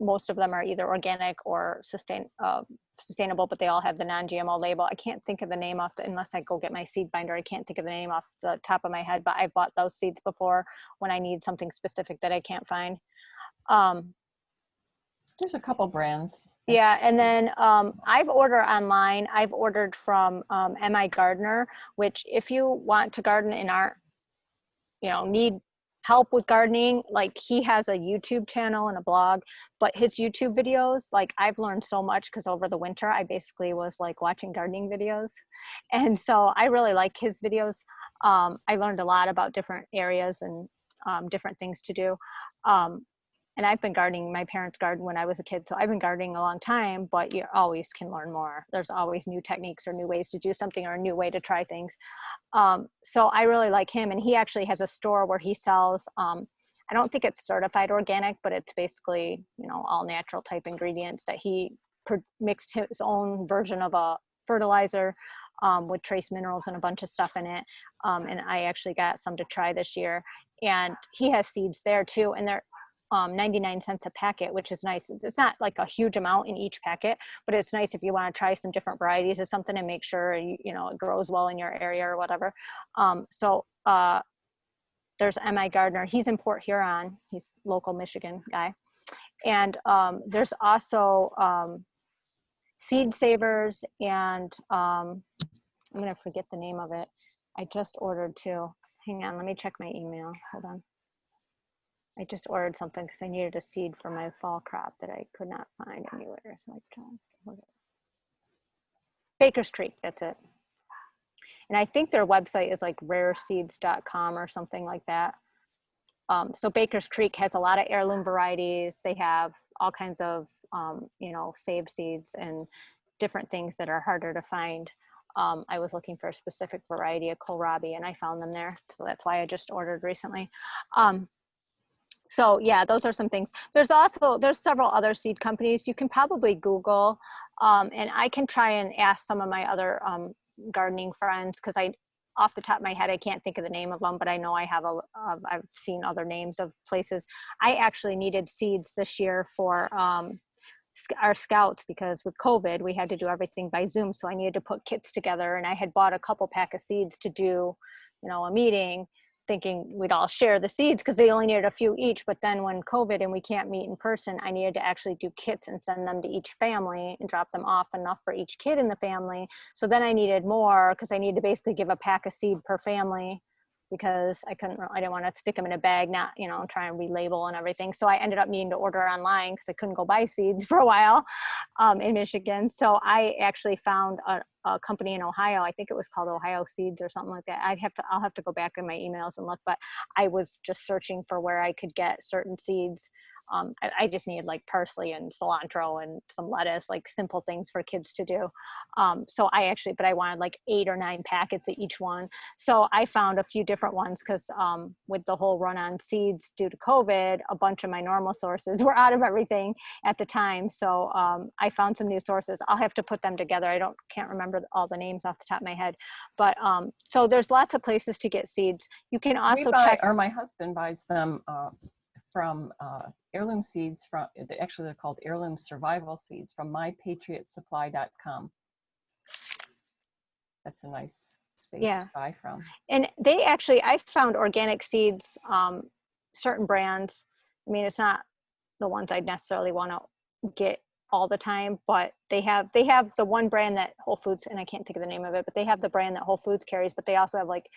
most of them are either organic or sustainable, but they all have the non-GMO label. I can't think of the name unless I go get my seed binder. I can't think of the name off the top of my head, but I've bought those seeds before when I need something specific that I can't find. There's a couple brands. Yeah, and then I've ordered online. I've ordered from M.I. Gardener, which if you want to garden and aren't, need help with gardening, like he has a YouTube channel and a blog, but his YouTube videos, like I've learned so much because over the winter I basically was like watching gardening videos, and so I really like his videos. I learned a lot about different areas and different things to do. And I've been gardening my parents' garden when I was a kid, so I've been gardening a long time, but you always can learn more. There's always new techniques or new ways to do something or a new way to try things. So I really like him, and he actually has a store where he sells, I don't think it's certified organic, but it's basically, all natural type ingredients that he mixed his own version of a fertilizer with trace minerals and a bunch of stuff in it. And I actually got some to try this year, and he has seeds there too, and they're 99 cents a packet, which is nice. It's not like a huge amount in each packet, but it's nice if you want to try some different varieties of something and make sure it grows well in your area or whatever. So there's M.I. Gardner. He's in Port Huron. He's local Michigan guy. And there's also Seed Savers, and I'm gonna forget the name of it. I just ordered two. Hang on, let me check my email. Hold on. I just ordered something because I needed a seed for my fall crop that I could not find anywhere. So I just ordered Baker's Creek, that's it. And I think their website is like rareseeds.com or something like that. So Baker's Creek has a lot of heirloom varieties. They have all kinds of, save seeds and different things that are harder to find. I was looking for a specific variety of kohlrabi and I found them there. So that's why I just ordered recently. So yeah, those are some things. There's several other seed companies. You can probably Google, and I can try and ask some of my other gardening friends, because off the top of my head, I can't think of the name of them, but I know I have I've seen other names of places. I actually needed seeds this year for our scouts, because with COVID, we had to do everything by Zoom. So I needed to put kits together, and I had bought a couple pack of seeds to do, a meeting, thinking we'd all share the seeds because they only needed a few each. But then when COVID and we can't meet in person, I needed to actually do kits and send them to each family and drop them off enough for each kid in the family. So then I needed more because I needed to basically give a pack of seed per family, because I didn't want to stick them in a bag, not, try and relabel and everything. So I ended up needing to order online because I couldn't go buy seeds for a while in Michigan. So I actually found a company in Ohio. I think it was called Ohio Seeds or something like that. I'll have to go back in my emails and look, but I was just searching for where I could get certain seeds I just needed like parsley and cilantro and some lettuce, like simple things for kids to do. So but I wanted like 8 or 9 packets of each one. So I found a few different ones because with the whole run on seeds due to COVID, a bunch of my normal sources were out of everything at the time. So I found some new sources. I'll have to put them together. Can't remember all the names off the top of my head, but so there's lots of places to get seeds. You can also check. Or my husband buys them from heirloom seeds actually they're called heirloom survival seeds from mypatriotsupply.com. That's a nice space to buy from. And I found organic seeds, certain brands. I mean, it's not the ones I'd necessarily want to get all the time, but they have the one brand that Whole Foods, and I can't think of the name of it, but they have the brand that Whole Foods carries, but they also have like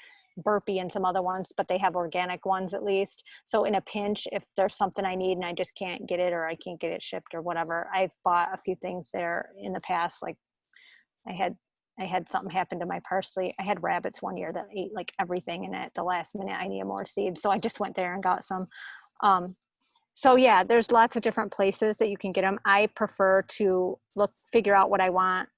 Burpee and some other ones, but they have organic ones at least. So in a pinch, if there's something I need and I just can't get it, or I can't get it shipped or whatever, I've bought a few things there in the past. Like I had something happen to my parsley. I had rabbits one year that ate like everything, and at the last minute I needed more seeds, so I just went there and got some. So yeah, there's lots of different places that you can get them. I prefer to figure out what I want,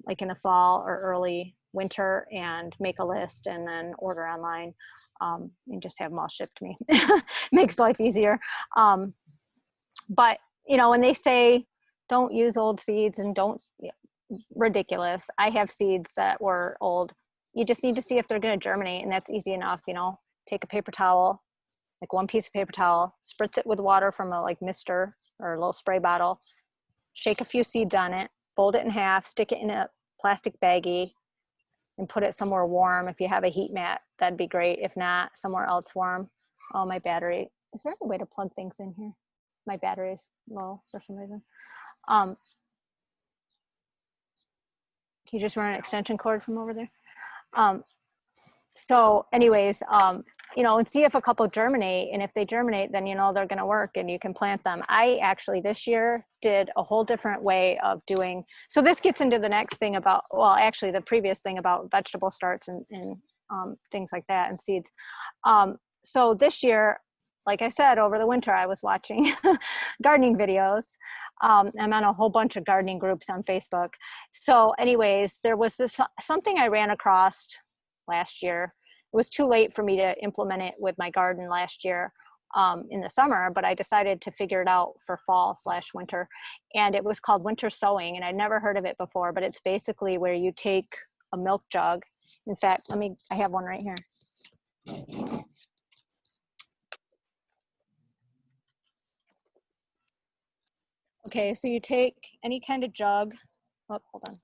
like in the fall or early winter, and make a list and then order online, and just have them all shipped to me. Makes life easier. But when they say don't use old seeds and don't, ridiculous. I have seeds that were old. You just need to see if they're going to germinate, and that's easy enough. Take a paper towel, like one piece of paper towel, spritz it with water from a like mister or a little spray bottle, shake a few seeds on it, fold it in half, stick it in a plastic baggie, and put it somewhere warm. If you have a heat mat, that'd be great. If not, somewhere else warm. Oh, my battery. Is there a way to plug things in here? My battery is low for some reason. Can you just run an extension cord from over there? So anyways, and see if a couple germinate, and if they germinate, then they're going to work and you can plant them. I actually this year did a whole different way of doing. So this gets into the next thing about, actually the previous thing about vegetable starts and things like that and seeds. So this year, like I said, over the winter, I was watching gardening videos. I'm on a whole bunch of gardening groups on Facebook. So anyways, there was something I ran across last year. It was too late for me to implement it with my garden last year in the summer, but I decided to figure it out for fall/winter. And it was called winter sowing. And I'd never heard of it before, but it's basically where you take a milk jug. In fact, I have one right here. Okay, so you take any kind of jug. Oh, hold on.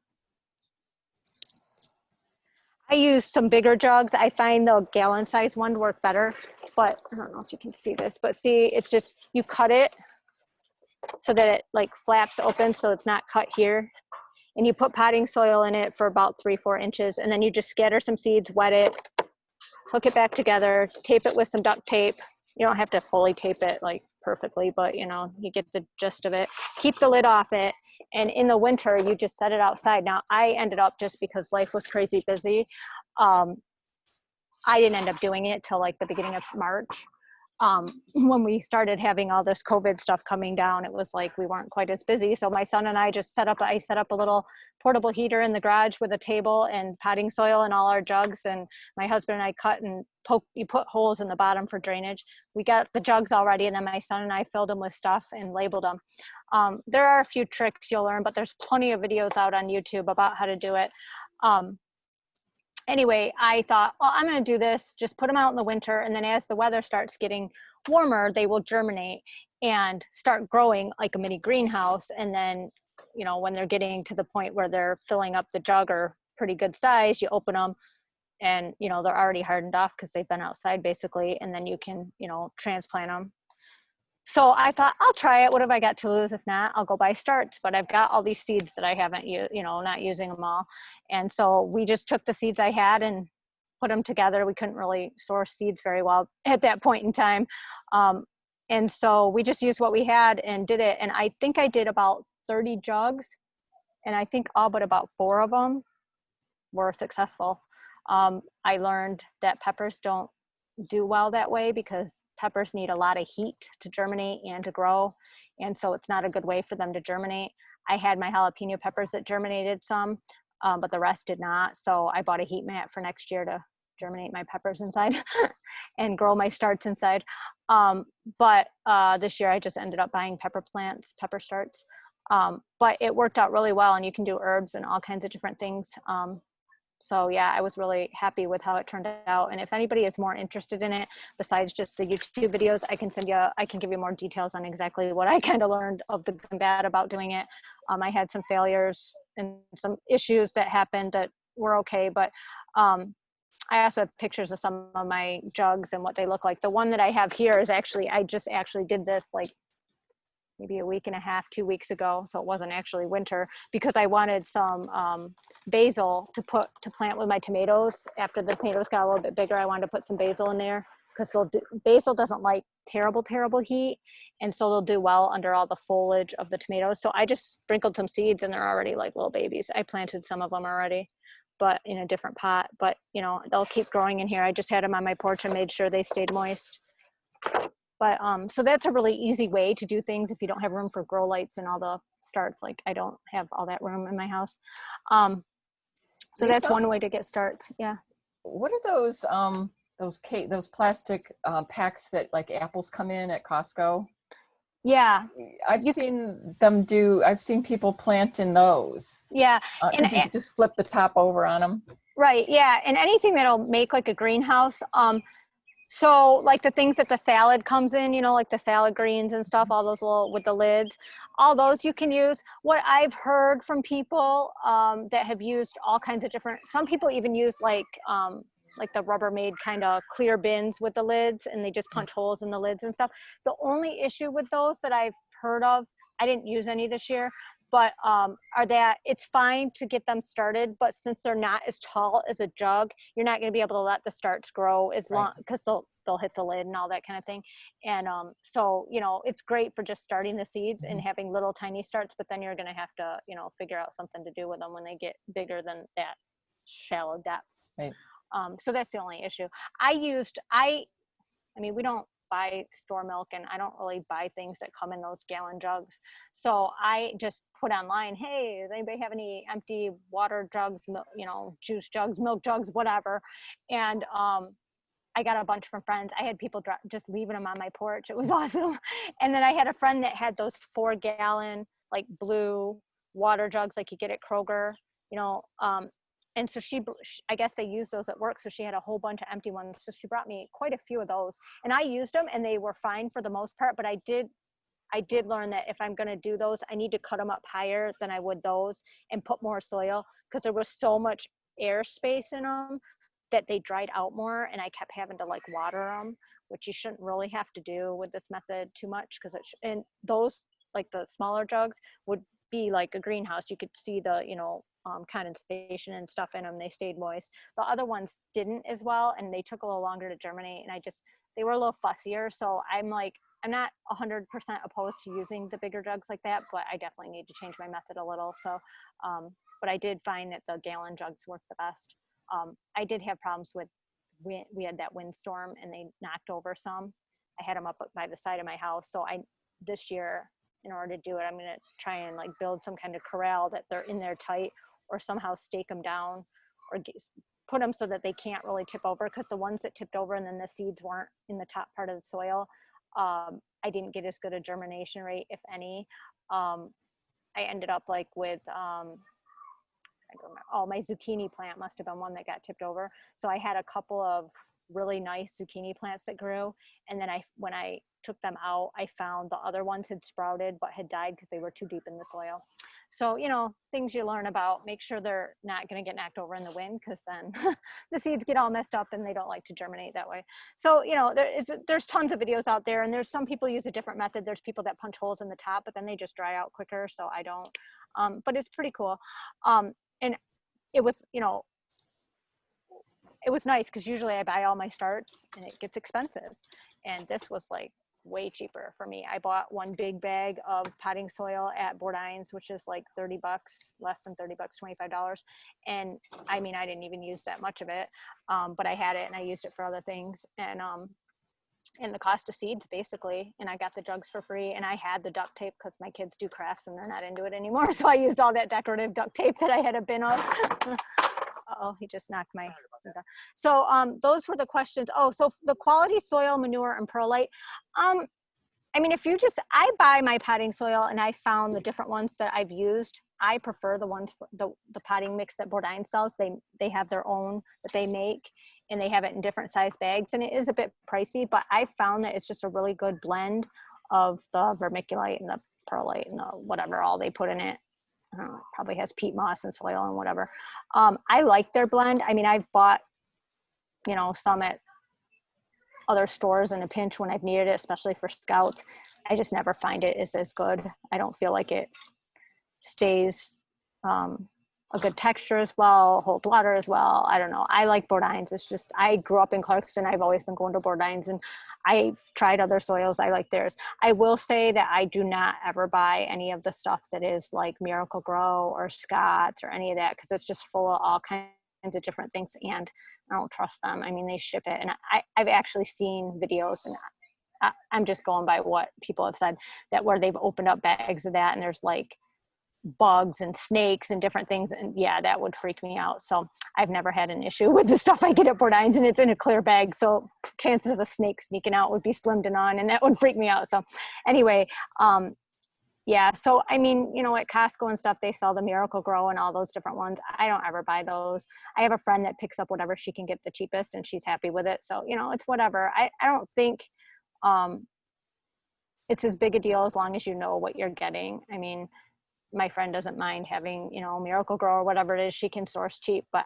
I use some bigger jugs. I find the gallon size one work better, but I don't know if you can see this, but see, it's just, you cut it so that it like flaps open so it's not cut here. And you put potting soil in it for about 3-4 inches. And then you just scatter some seeds, wet it, hook it back together, tape it with some duct tape. You don't have to fully tape it like perfectly, but you get the gist of it. Keep the lid off it. And in the winter, you just set it outside. Now, I ended up, just because life was crazy busy, I didn't end up doing it till like the beginning of March. When we started having all this COVID stuff coming down, it was like we weren't quite as busy. So my son and I just set up a little portable heater in the garage with a table and potting soil in all our jugs. And my husband and I cut and you put holes in the bottom for drainage. We got the jugs already, and then my son and I filled them with stuff and labeled them. There are a few tricks you'll learn, but there's plenty of videos out on YouTube about how to do it. Anyway, I thought, I'm going to do this, just put them out in the winter. And then as the weather starts getting warmer, they will germinate and start growing like a mini greenhouse. And then, when they're getting to the point where they're filling up the jug or pretty good size, you open them and, they're already hardened off because they've been outside basically. And then you can, transplant them. So I thought, I'll try it. What have I got to lose? If not, I'll go buy starts. But I've got all these seeds that I haven't used, not using them all. And so we just took the seeds I had and put them together. We couldn't really source seeds very well at that point in time. And so we just used what we had and did it. And I think I did about 30 jugs. And I think all but about 4 of them were successful. I learned that peppers don't do well that way because peppers need a lot of heat to germinate and to grow. And so it's not a good way for them to germinate. I had my jalapeno peppers that germinated some, but the rest did not. So I bought a heat mat for next year to germinate my peppers inside and grow my starts inside. But this year I just ended up buying pepper plants, pepper starts. But it worked out really well, and you can do herbs and all kinds of different things. So yeah, I was really happy with how it turned out. And if anybody is more interested in it, besides just the YouTube videos, I can give you more details on exactly what I kind of learned of the good and bad about doing it. I had some failures and some issues that happened that were okay, but I also have pictures of some of my jugs and what they look like. The one that I have here is actually, I just actually did this like maybe a week and a half, 2 weeks ago. So it wasn't actually winter, because I wanted some basil to plant with my tomatoes. After the tomatoes got a little bit bigger, I wanted to put some basil in there, because basil doesn't like terrible heat. And so they'll do well under all the foliage of the tomatoes. So I just sprinkled some seeds, and they're already like little babies. I planted some of them already, but in a different pot. But you know, they'll keep growing in here. I just had them on my porch and made sure they stayed moist. But so that's a really easy way to do things if you don't have room for grow lights and all the starts. Like I don't have all that room in my house. So Lisa, that's one way to get starts. Yeah. what are those plastic packs that like apples come in at Costco? Yeah. I've seen people plant in those. Yeah. Because you just flip the top over on them. Right. Yeah. And anything that'll make like a greenhouse. So like the things that the salad comes in, you know, like the salad greens and stuff, all those little with the lids, all those you can use. What I've heard from people that have used all kinds of different, some people even use like the Rubbermaid kind of clear bins with the lids, and they just punch holes in the lids and stuff. The only issue with those that I've heard of, I didn't use any this year, but are that it's fine to get them started, but since they're not as tall as a jug, you're not going to be able to let the starts grow as long, because they'll hit the lid and all that kind of thing. And so, you know, it's great for just starting the seeds and having little tiny starts, but then you're going to have to, you know, figure out something to do with them when they get bigger than that shallow depth. Right. So that's the only issue. I mean, we don't buy store milk, and I don't really buy things that come in those gallon jugs. So I just put online, hey, does anybody have any empty water jugs, you know, juice jugs, milk jugs, whatever. And I got a bunch from friends. I had people just leaving them on my porch. It was awesome. And then I had a friend that had those 4-gallon like blue water jugs like you get at Kroger, you know, and so I guess they use those at work. So she had a whole bunch of empty ones. So she brought me quite a few of those, and I used them and they were fine for the most part. But I did learn that if I'm going to do those, I need to cut them up higher than I would those and put more soil, because there was so much air space in them that they dried out more, and I kept having to like water them, which you shouldn't really have to do with this method too much, because and those, like the smaller jugs, would be like a greenhouse. You could see the, you know, condensation and stuff in them. They stayed moist. The other ones didn't as well, and they took a little longer to germinate, and they were a little fussier. So I'm not 100% opposed to using the bigger jugs like that, but I definitely need to change my method a little. So, but I did find that the gallon jugs worked the best. I did have problems with, we had that windstorm and they knocked over some. I had them up by the side of my house. So this year, in order to do it, I'm going to try and like build some kind of corral that they're in there tight, or somehow stake them down, or put them so that they can't really tip over, because the ones that tipped over and then the seeds weren't in the top part of the soil, I didn't get as good a germination rate, if any. I ended up like with, I don't remember, oh, my zucchini plant must have been one that got tipped over. So I had a couple of really nice zucchini plants that grew, and then when I took them out, I found the other ones had sprouted but had died because they were too deep in the soil. So, you know, things you learn about, make sure they're not going to get knocked over in the wind, because then the seeds get all messed up and they don't like to germinate that way. So, you know, there's tons of videos out there, and there's some people use a different method. There's people that punch holes in the top, but then they just dry out quicker. So I don't, but it's pretty cool. And it was, you know, it was nice, because usually I buy all my starts and it gets expensive. And this was like way cheaper for me. I bought one big bag of potting soil at Bourdain's, which is like $30, less than $30, $25. And I mean, I didn't even use that much of it, but I had it and I used it for other things. And the cost of seeds basically, and I got the jugs for free, and I had the duct tape because my kids do crafts and they're not into it anymore. So I used all that decorative duct tape that I had a bin of. Oh, he just knocked my. So those were the questions. Oh, so the quality soil, manure, and perlite. I mean, I buy my potting soil, and I found the different ones that I've used. I prefer the ones, the potting mix that Bourdain sells. They have their own that they make, and they have it in different size bags, and it is a bit pricey, but I found that it's just a really good blend of the vermiculite and the perlite and the whatever all they put in it. I don't know, it probably has peat moss and soil and whatever. I like their blend. I mean, I've bought, some at other stores in a pinch when I've needed it, especially for scouts. I just never find it is as good. I don't feel like it stays a good texture as well, holds water as well. I don't know. I like Bourdain's. It's just, I grew up in Clarkston. I've always been going to Bourdain's, and I've tried other soils. I like theirs. I will say that I do not ever buy any of the stuff that is like Miracle Grow or Scott's or any of that, because it's just full of all kinds of different things, and I don't trust them. I mean, they ship it, and I've actually seen videos, and I'm just going by what people have said, that where they've opened up bags of that and there's like bugs and snakes and different things, and yeah, that would freak me out. So I've never had an issue with the stuff I get at Bourdain's, and it's in a clear bag, so chances of a snake sneaking out would be slim to none, and that would freak me out. So anyway, yeah, so I mean, at Costco and stuff, they sell the Miracle Grow and all those different ones. I don't ever buy those. I have a friend that picks up whatever she can get the cheapest, and she's happy with it. So it's whatever. I don't think it's as big a deal as long as you know what you're getting. I mean, my friend doesn't mind having, Miracle Grow or whatever it is she can source cheap, but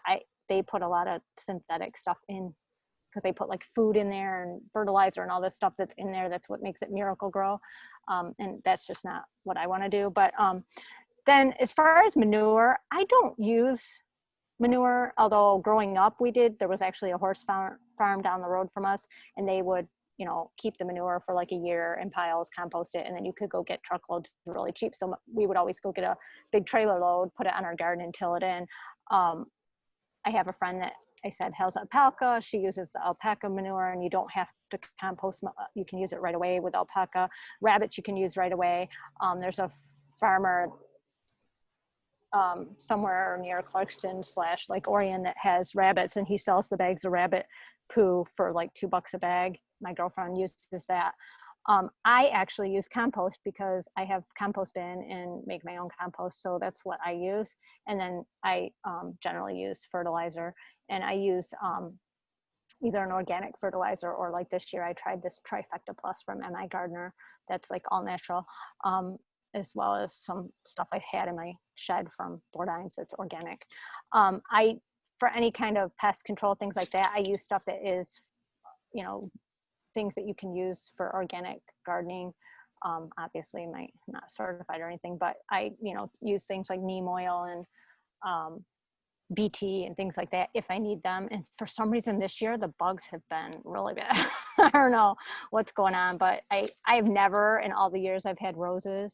they put a lot of synthetic stuff in, because they put like food in there and fertilizer and all this stuff that's in there. That's what makes it Miracle Grow. And that's just not what I want to do. But then as far as manure, I don't use manure, although growing up there was actually a horse farm down the road from us, and they would keep the manure for like a year in piles, compost it, and then you could go get truckloads really cheap. So we would always go get a big trailer load, put it on our garden and till it in. I have a friend that I said has alpaca. She uses the alpaca manure, and you don't have to compost. You can use it right away with alpaca. Rabbits you can use right away. There's a farmer somewhere near Clarkston / like Orion that has rabbits, and he sells the bags of rabbit poo for like $2 a bag. My girlfriend uses that. I actually use compost because I have compost bin and make my own compost. So that's what I use. And then I generally use fertilizer, and I use either an organic fertilizer, or like this year I tried this Trifecta Plus from MI Gardner. That's like all natural, as well as some stuff I had in my shed from Bourdain's that's organic. For any kind of pest control, things like that, I use stuff that is, things that you can use for organic gardening. Obviously not certified or anything, but I, use things like neem oil and BT and things like that if I need them. And for some reason this year, the bugs have been really bad. I don't know what's going on, but I've never, in all the years I've had roses,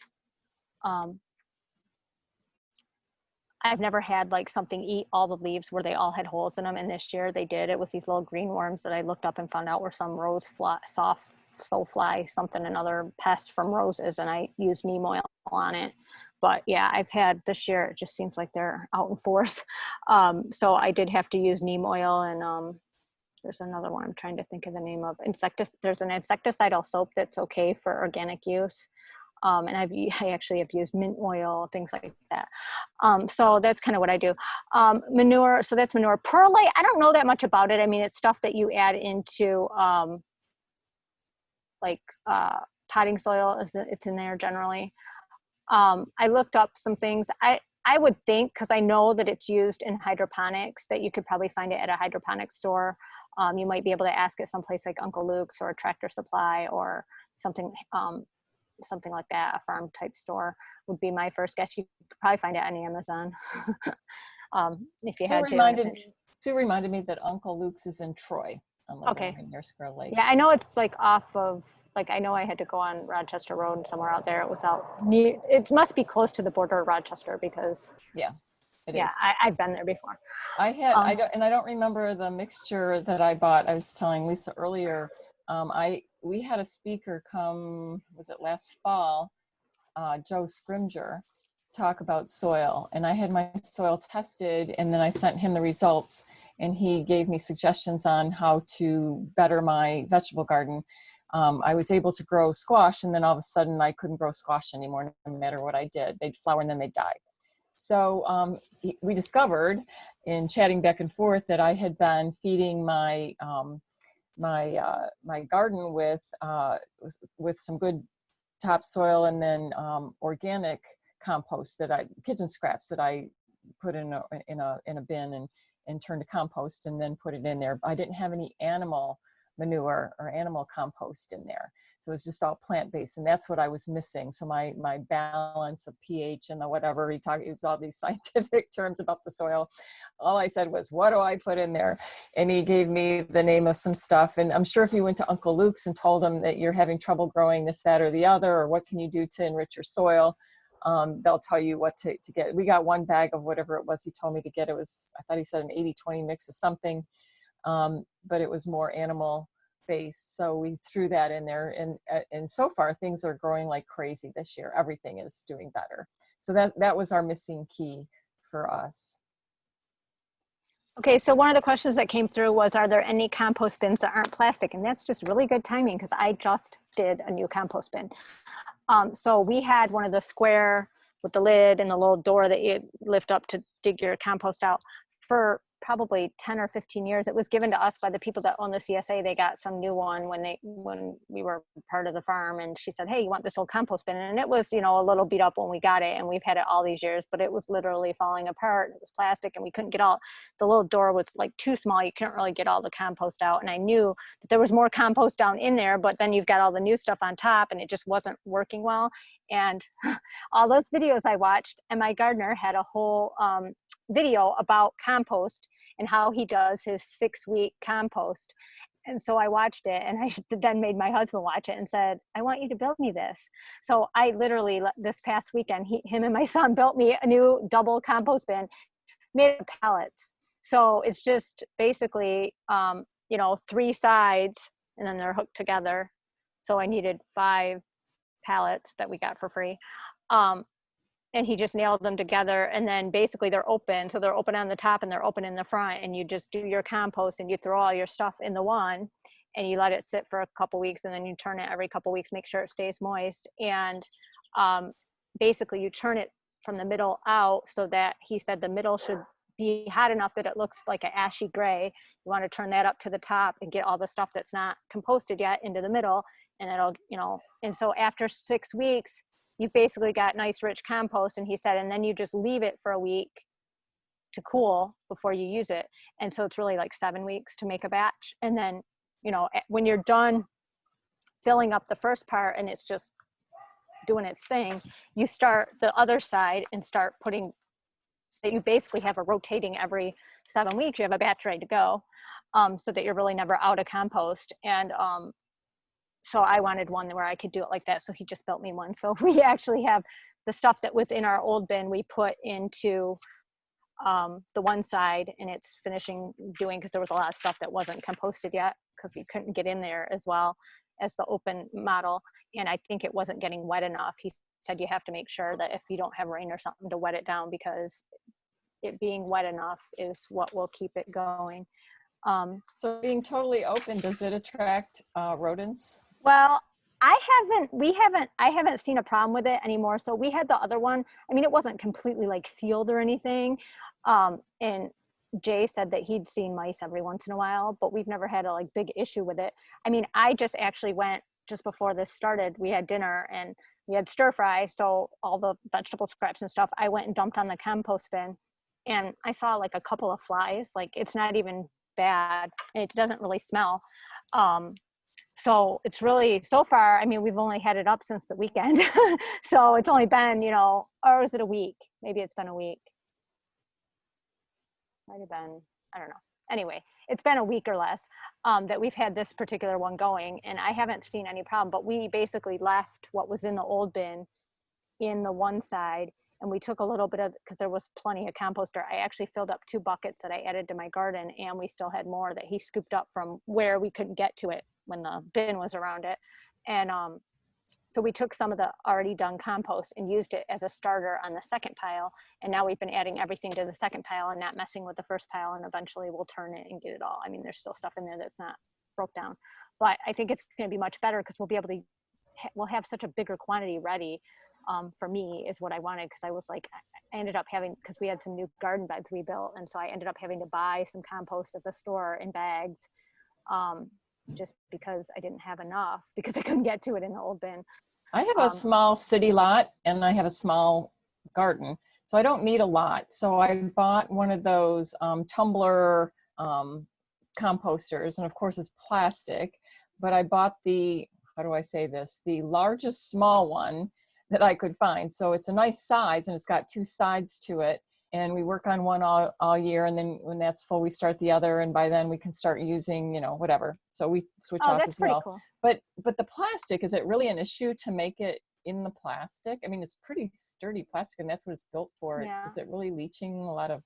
I've never had like something eat all the leaves where they all had holes in them. And this year they did. It was these little green worms that I looked up and found out were some something, another pest from roses. And I used neem oil on it. But yeah, I've had this year, it just seems like they're out in force. So I did have to use neem oil, and there's another one I'm trying to think of the name of. There's an insecticidal soap that's okay for organic use. And I actually have used mint oil, things like that. So that's kind of what I do. Manure, so that's manure. Perlite, I don't know that much about it. I mean, it's stuff that you add into potting soil. It's in there generally. I looked up some things. I would think, because I know that it's used in hydroponics, that you could probably find it at a hydroponic store. You might be able to ask it someplace like Uncle Luke's or Tractor Supply or something like that. A farm type store would be my first guess. You could probably find it on Amazon. If you had to. Sue reminded me that Uncle Luke's is in Troy. Okay. Near Squirrel Lake. Yeah, I know it's like off of like, I know I had to go on Rochester Road and somewhere out there without near, it must be close to the border of Rochester because Yeah, it yeah, is. I've been there before. I don't remember the mixture that I bought. I was telling Lisa earlier, we had a speaker come, was it last fall, Joe Scrimger, talk about soil, and I had my soil tested, and then I sent him the results, and he gave me suggestions on how to better my vegetable garden. I was able to grow squash, and then all of a sudden I couldn't grow squash anymore, no matter what I did. They'd flower and then they'd die. So we discovered in chatting back and forth that I had been feeding my my garden with some good topsoil, and then organic compost kitchen scraps that I put in a bin and turned to compost and then put it in there. I didn't have any animal manure or animal compost in there. So it was just all plant-based, and that's what I was missing. So my balance of pH and the whatever, he used all these scientific terms about the soil. All I said was, what do I put in there? And he gave me the name of some stuff. And I'm sure if you went to Uncle Luke's and told him that you're having trouble growing this, that, or the other, or what can you do to enrich your soil, they'll tell you what to get. We got one bag of whatever it was he told me to get. It was, I thought he said an 80-20 mix of something, but it was more animal based. So we threw that in there, and so far things are growing like crazy this year. Everything is doing better. So that was our missing key for us. Okay, so one of the questions that came through was, are there any compost bins that aren't plastic? And that's just really good timing because I just did a new compost bin. So we had one of the square with the lid and the little door that you lift up to dig your compost out for probably 10 or 15 years. It was given to us by the people that own the CSA. They got some new one when we were part of the farm, and she said, hey, you want this old compost bin? And it was, you know, a little beat up when we got it, and we've had it all these years, but it was literally falling apart. It was plastic, and we couldn't get all, the little door was like too small. You couldn't really get all the compost out. And I knew that there was more compost down in there, but then you've got all the new stuff on top, and it just wasn't working well. And all those videos I watched, and my gardener had a whole video about compost and how he does his 6-week compost. And so I watched it, and I then made my husband watch it and said, I want you to build me this. So I literally, this past weekend, him and my son built me a new double compost bin made of pallets. So it's just basically, you know, 3 sides, and then they're hooked together. So I needed 5 pallets that we got for free. And he just nailed them together, and then basically they're open. So they're open on the top and they're open in the front, and you just do your compost and you throw all your stuff in the one, and you let it sit for a couple weeks, and then you turn it every couple weeks, make sure it stays moist. And basically you turn it from the middle out, so that he said the middle should be hot enough that it looks like an ashy gray. You want to turn that up to the top and get all the stuff that's not composted yet into the middle, and it'll, you know, and so after 6 weeks, you've basically got nice rich compost. And he said, and then you just leave it for a week to cool before you use it. And so it's really like 7 weeks to make a batch. And then, you know, when you're done filling up the first part and it's just doing its thing, you start the other side and start putting, so you basically have a rotating every 7 weeks, you have a batch ready to go, so that you're really never out of compost. And so I wanted one where I could do it like that. So he just built me one. So we actually have the stuff that was in our old bin, we put into the one side, and it's finishing doing, because there was a lot of stuff that wasn't composted yet because we couldn't get in there as well as the open model. And I think it wasn't getting wet enough. He said you have to make sure that if you don't have rain or something to wet it down, because it being wet enough is what will keep it going. So being totally open, does it attract rodents? Well, I haven't seen a problem with it anymore. So we had the other one. I mean, it wasn't completely like sealed or anything. And Jay said that he'd seen mice every once in a while, but we've never had a like big issue with it. I mean, I just actually went just before this started, we had dinner and we had stir fry. So all the vegetable scraps and stuff, I went and dumped on the compost bin, and I saw like a couple of flies. Like, it's not even bad, and it doesn't really smell. So it's really, so far, I mean, we've only had it up since the weekend. So it's only been, you know, or is it a week? Maybe it's been a week. Might have been, I don't know. anyway, it's been a week or less that we've had this particular one going, and I haven't seen any problem. But we basically left what was in the old bin in the one side, and we took a little bit of, because there was plenty of composter. I actually filled up 2 buckets that I added to my garden, and we still had more that he scooped up from where we couldn't get to it when the bin was around it. And so we took some of the already done compost and used it as a starter on the second pile. And now we've been adding everything to the second pile and not messing with the first pile. And eventually we'll turn it and get it all. I mean, there's still stuff in there that's not broke down, but I think it's going to be much better because we'll be able to, we'll have such a bigger quantity ready. For me is what I wanted, because I was like, I ended up having, because we had some new garden beds we built, and so I ended up having to buy some compost at the store in bags, just because I didn't have enough, because I couldn't get to it in the old bin. I have a small city lot and I have a small garden, so I don't need a lot. So I bought one of those tumbler composters, and of course it's plastic, but I bought the, how do I say this, the largest small one that I could find. So it's a nice size and it's got 2 sides to it. And we work on one all year, and then when that's full, we start the other, and by then we can start using, you know, whatever. So we switch off that's as well. cool. But the plastic, is it really an issue to make it in the plastic? I mean, it's pretty sturdy plastic, and that's what it's built for. Yeah. Is it really leaching a lot of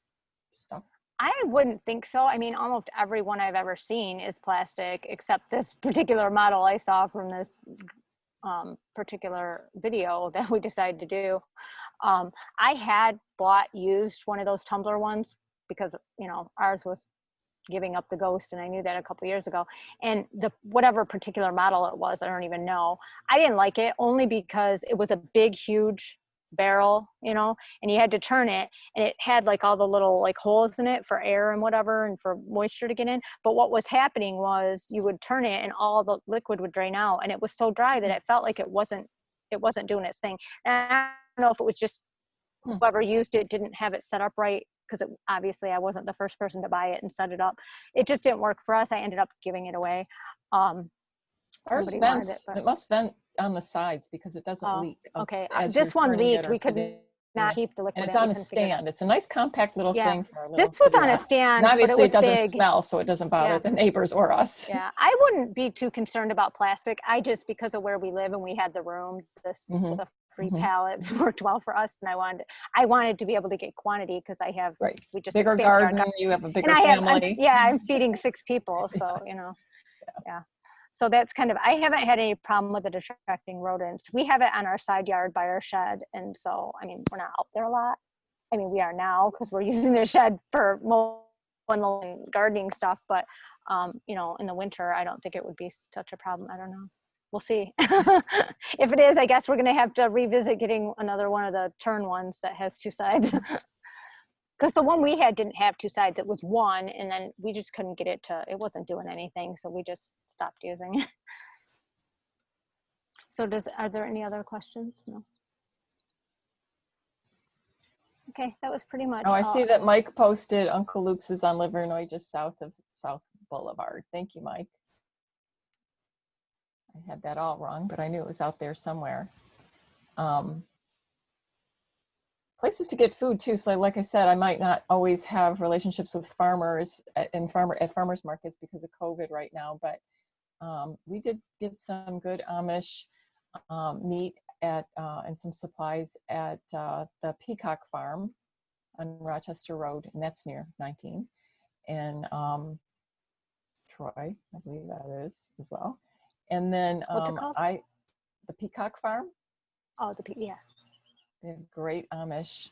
stuff? I wouldn't think so. I mean, almost every one I've ever seen is plastic, except this particular model I saw from this particular video that we decided to do. I had used one of those tumbler ones because, you know, ours was giving up the ghost, and I knew that a couple years ago. And the whatever particular model it was, I don't even know, I didn't like it, only because it was a big, huge barrel, you know, and you had to turn it, and it had like all the little like holes in it for air and whatever, and for moisture to get in. But what was happening was you would turn it and all the liquid would drain out, and it was so dry that it felt like it wasn't doing its thing. And I don't know if it was just whoever used it didn't have it set up right, because obviously I wasn't the first person to buy it and set it up. It just didn't work for us. I ended up giving it away. Ours vents, it must vent on the sides because it doesn't leak. Okay, this one leaked. We could not keep the liquid. And it's on a stand. It's a nice compact little thing for our little This was city on a lot. stand, and obviously but it was doesn't big. smell, so it doesn't bother the neighbors or us. Yeah, I wouldn't be too concerned about plastic. I just, because of where we live and we had the room, the free pallets worked well for us, and I wanted to be able to get quantity, because I have we just bigger garden. You have a bigger family. I'm feeding 6 people, so you know, yeah. So that's kind of, I haven't had any problem with it attracting rodents. We have it on our side yard by our shed, and so I mean, we're not out there a lot. I mean, we are now because we're using the shed for mowing and gardening stuff, but you know, in the winter, I don't think it would be such a problem. I don't know. We'll see. If it is, I guess we're going to have to revisit getting another one of the turn ones that has 2 sides. Because the one we had didn't have 2 sides. It was one, and then we just couldn't get it to, it wasn't doing anything, so we just stopped using it. So are there any other questions? No. Okay, that was pretty much. Oh, I see that Mike posted Uncle Luke's is on Livernois, just south of South Boulevard. Thank you, Mike. I had that all wrong, but I knew it was out there somewhere. Places to get food too. So like I said, I might not always have relationships with farmers at farmers markets because of COVID right now, but we did get some good Amish meat at and some supplies at the Peacock Farm on Rochester Road, and that's near 19, and Troy, I believe that is as well. And then what's it called? The Peacock Farm. Oh, yeah. They have great Amish.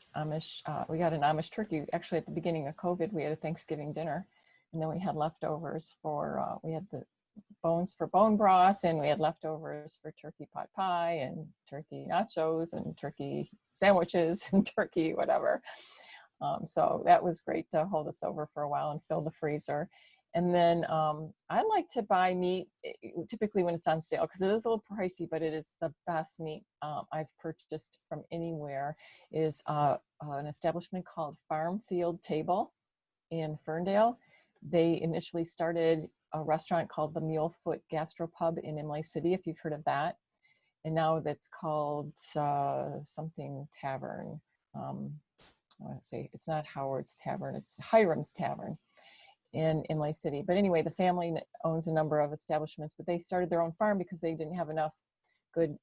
We got an Amish turkey actually at the beginning of COVID. We had a Thanksgiving dinner, and then we had leftovers for we had the bones for bone broth, and we had leftovers for turkey pot pie and turkey nachos and turkey sandwiches and turkey whatever. So that was great to hold us over for a while and fill the freezer. And then I like to buy meat typically when it's on sale, because it is a little pricey, but it is the best meat I've purchased from anywhere. Is an establishment called Farm Field Table in Ferndale. They initially started a restaurant called the Mulefoot Gastropub in Imlay City, if you've heard of that. And now that's called something Tavern. I want to say it's not Howard's Tavern, it's Hiram's Tavern. in Imlay City. But anyway, the family owns a number of establishments, but they started their own farm because they didn't have enough good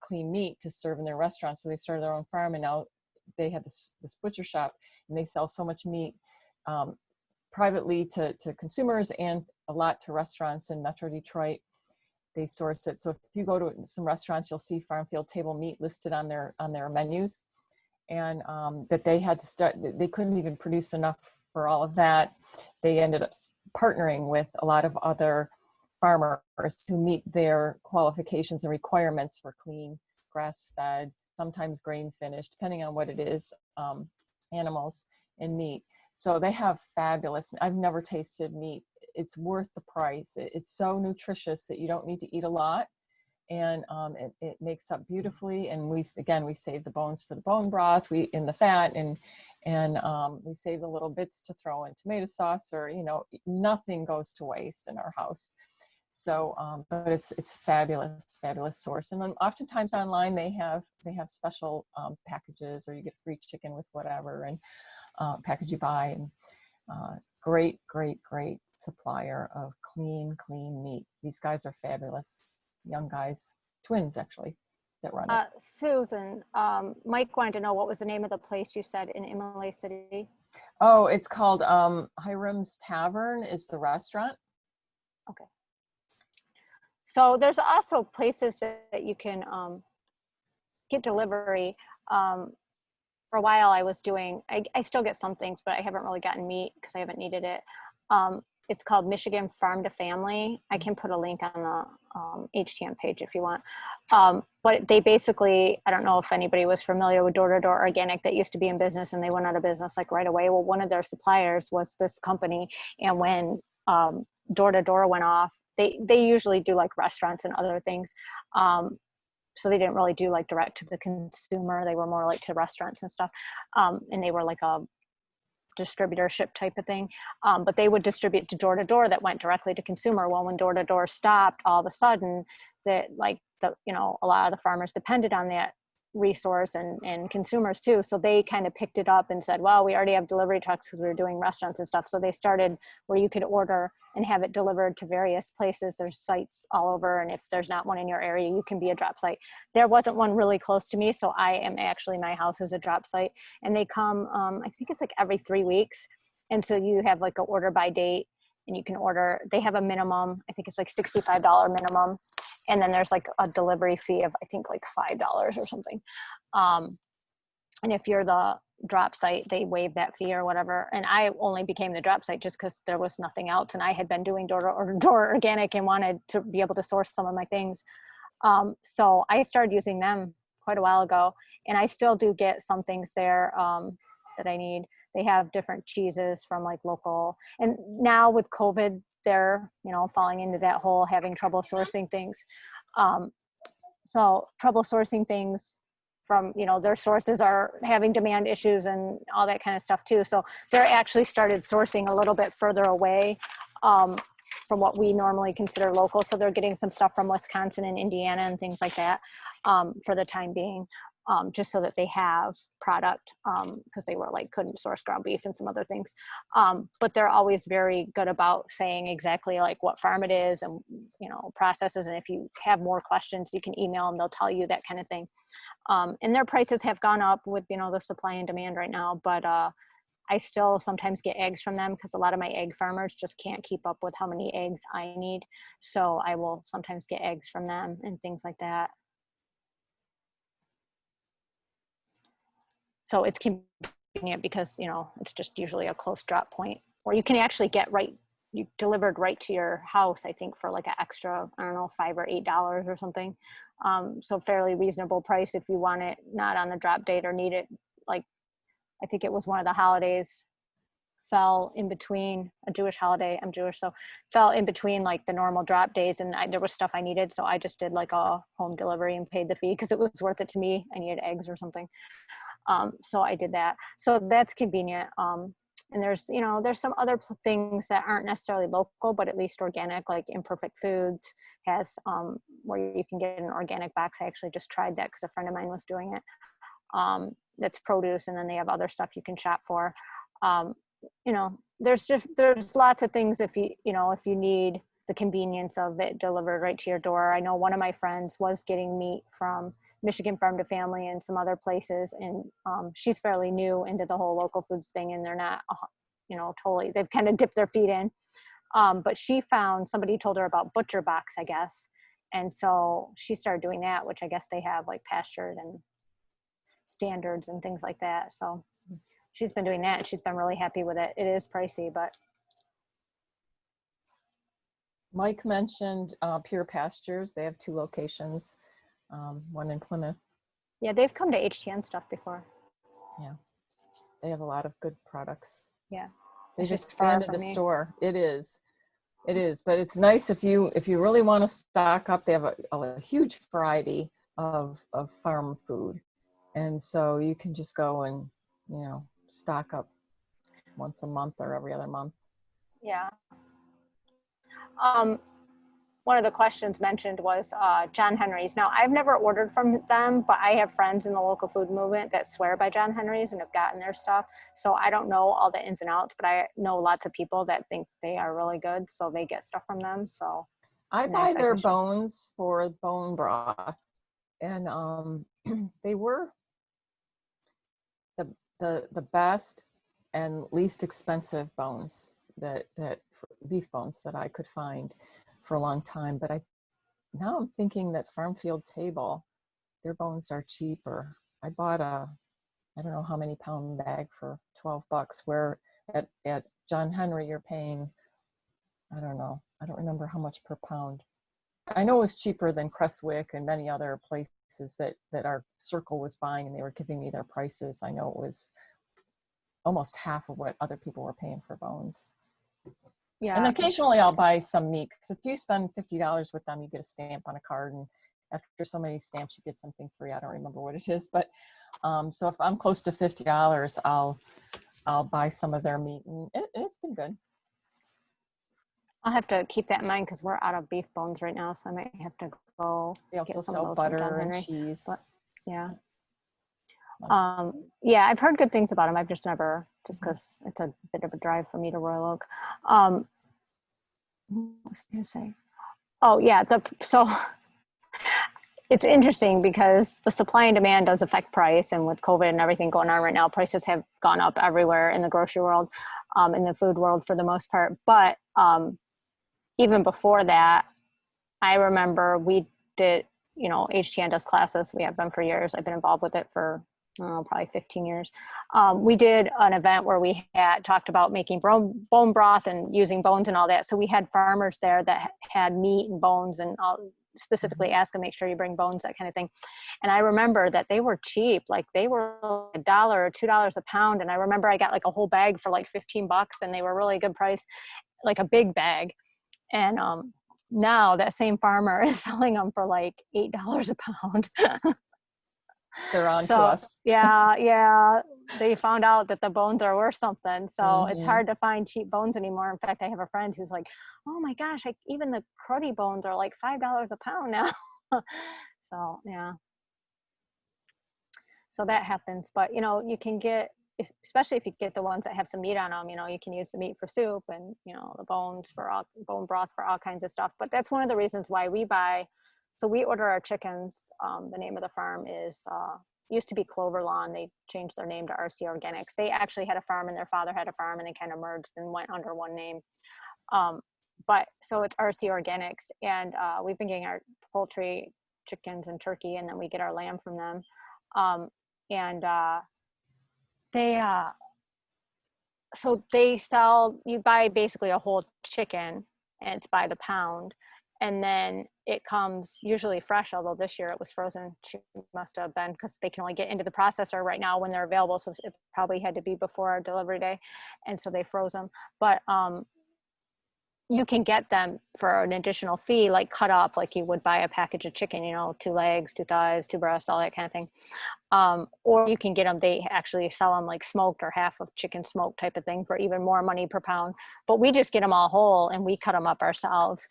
clean meat to serve in their restaurants. So they started their own farm, and now they have this butcher shop, and they sell so much meat privately to consumers and a lot to restaurants in Metro Detroit. They source it. So if you go to some restaurants, you'll see farm field table meat listed on their menus, and that they had to start, they couldn't even produce enough for all of that. They ended up partnering with a lot of other farmers who meet their qualifications and requirements for clean, grass-fed, sometimes grain-finished, depending on what it is, animals and meat. So they have fabulous, I've never tasted meat. It's worth the price. It's so nutritious that you don't need to eat a lot. And it makes up beautifully. And we save the bones for the bone broth, in the fat, and we save the little bits to throw in tomato sauce, or, nothing goes to waste in our house. So, but it's fabulous source. And then oftentimes online they have special packages, or you get free chicken with whatever, and package you buy, and great supplier of clean meat. These guys are fabulous, young guys, twins actually, that run it. Susan, Mike wanted to know what was the name of the place you said in Imlay City? Oh, it's called Hiram's Tavern is the restaurant. Okay. So there's also places that you can get delivery. For a while I was doing, I still get some things, but I haven't really gotten meat because I haven't needed it. It's called Michigan Farm to Family. I can put a link on the HTN page if you want. But they basically, I don't know if anybody was familiar with Door-to-Door Organic that used to be in business, and they went out of business like right away. Well, one of their suppliers was this company. And when Door-to-Door went off, they usually do like restaurants and other things. So they didn't really do like direct to the consumer. They were more like to restaurants and stuff. And they were like a distributorship type of thing. But they would distribute to door that went directly to consumer. Well, when door stopped, all of a sudden that a lot of the farmers depended on that resource, and consumers too. So they kind of picked it up and said, well, we already have delivery trucks because we were doing restaurants and stuff. So they started where you could order and have it delivered to various places. There's sites all over. And if there's not one in your area, you can be a drop site. There wasn't one really close to me. So my house is a drop site, and they come, I think it's like every 3 weeks. And so you have like an order by date, and you can order, they have a minimum, I think it's like $65 minimum. And then there's like a delivery fee of, I think like $5 or something. And if you're the drop site, they waive that fee or whatever. And I only became the drop site just because there was nothing else. And I had been doing door organic and wanted to be able to source some of my things. So I started using them quite a while ago, and I still do get some things there that I need. They have different cheeses from like local, and now with COVID, they're, falling into that whole having trouble sourcing things. So trouble sourcing things from, their sources are having demand issues and all that kind of stuff too. So they're actually started sourcing a little bit further away from what we normally consider local. So they're getting some stuff from Wisconsin and Indiana and things like that for the time being. Just so that they have product, because they were like couldn't source ground beef and some other things. But they're always very good about saying exactly like what farm it is and, processes. And if you have more questions, you can email them, they'll tell you that kind of thing. And their prices have gone up with, the supply and demand right now, but I still sometimes get eggs from them because a lot of my egg farmers just can't keep up with how many eggs I need. So I will sometimes get eggs from them and things like that. So it's convenient because, it's just usually a close drop point, or you can actually get you delivered right to your house, I think for like an extra, I don't know, $5 or $8 or something. So fairly reasonable price if you want it not on the drop date or need it. Like, I think it was one of the holidays fell in between a Jewish holiday. I'm Jewish, so fell in between like the normal drop days, and there was stuff I needed. So I just did like a home delivery and paid the fee because it was worth it to me. I needed eggs or something. So I did that. So that's convenient. And there's some other things that aren't necessarily local, but at least organic, like Imperfect Foods has, where you can get an organic box. I actually just tried that because a friend of mine was doing it. That's produce. And then they have other stuff you can shop for. you know, there's lots of things if if you need the convenience of it delivered right to your door. I know one of my friends was getting meat from Michigan Farm to Family and some other places, and she's fairly new into the whole local foods thing, and they're not, totally, they've kind of dipped their feet in. But she found, somebody told her about Butcher Box, I guess. And so she started doing that, which I guess they have like pastured and standards and things like that. So she's been doing that and she's been really happy with it. It is pricey, but. Mike mentioned Pure Pastures. They have 2 locations, one in Plymouth. Yeah, they've come to HTN stuff before. Yeah, they have a lot of good products. Yeah. They've expanded the store. It is, but it's nice if you really want to stock up. They have a huge variety of farm food, and so you can just go and stock up once a month or every other month. Yeah. One of the questions mentioned was John Henry's. Now, I've never ordered from them, but I have friends in the local food movement that swear by John Henry's and have gotten their stuff. So I don't know all the ins and outs, but I know lots of people that think they are really good, so they get stuff from them. So I buy their bones for bone broth, and they were the best and least expensive bones that beef bones that I could find for a long time. But now I'm thinking that Farm Field Table, their bones are cheaper. I bought I don't know how many pound bag for $12, where at John Henry you're paying, I don't know, I don't remember how much per pound. I know it was cheaper than Crestwick and many other places that our circle was buying, and they were giving me their prices. I know it was almost half of what other people were paying for bones. Yeah. And occasionally I'll buy some meat, because if you spend $50 with them, you get a stamp on a card, and after so many stamps, you get something free. I don't remember what it is, but so if I'm close to $50, I'll buy some of their meat, and it's been good. I'll have to keep that in mind because we're out of beef bones right now, so I might have to go. They also sell butter and cheese. But, yeah. Yeah, I've heard good things about them. I've just never, just because it's a bit of a drive for me to Royal Oak. What was I going to say? Oh, yeah. So it's interesting because the supply and demand does affect price, and with COVID and everything going on right now, prices have gone up everywhere in the grocery world, in the food world for the most part. But even before that, I remember we did, HTN does classes. We have been for years. I've been involved with it for probably 15 years. We did an event where we had talked about making bone broth and using bones and all that. So we had farmers there that had meat and bones, and specifically ask them, make sure you bring bones, that kind of thing. And I remember that they were cheap. Like they were $1 or $2 a pound. And I remember I got like a whole bag for like $15, and they were really good price, like a big bag. And now that same farmer is selling them for like $8 a pound. They're on to us. Yeah. They found out that the bones are worth something. So it's hard to find cheap bones anymore. In fact, I have a friend who's like, oh my gosh, even the cruddy bones are like $5 a pound now. So, yeah. So that happens. But, you can get, especially if you get the ones that have some meat on them, you can use the meat for soup, and, the bones for bone broth for all kinds of stuff. But that's one of the reasons why we buy. So we order our chickens. The name of the farm is, used to be Clover Lawn. They changed their name to RC Organics. They actually had a farm, and their father had a farm, and they kind of merged and went under one name. But so it's RC Organics, and we've been getting our poultry, chickens, and turkey, and then we get our lamb from them. So they sell, you buy basically a whole chicken, and it's by the pound. And then it comes usually fresh, although this year it was frozen. She must have been, because they can only get into the processor right now when they're available. So it probably had to be before our delivery day. And so they froze them. But you can get them for an additional fee, like cut up, like you would buy a package of chicken, 2 legs, 2 thighs, 2 breasts, all that kind of thing. Or you can get them, they actually sell them like smoked or half of chicken smoked type of thing for even more money per pound. But we just get them all whole, and we cut them up ourselves,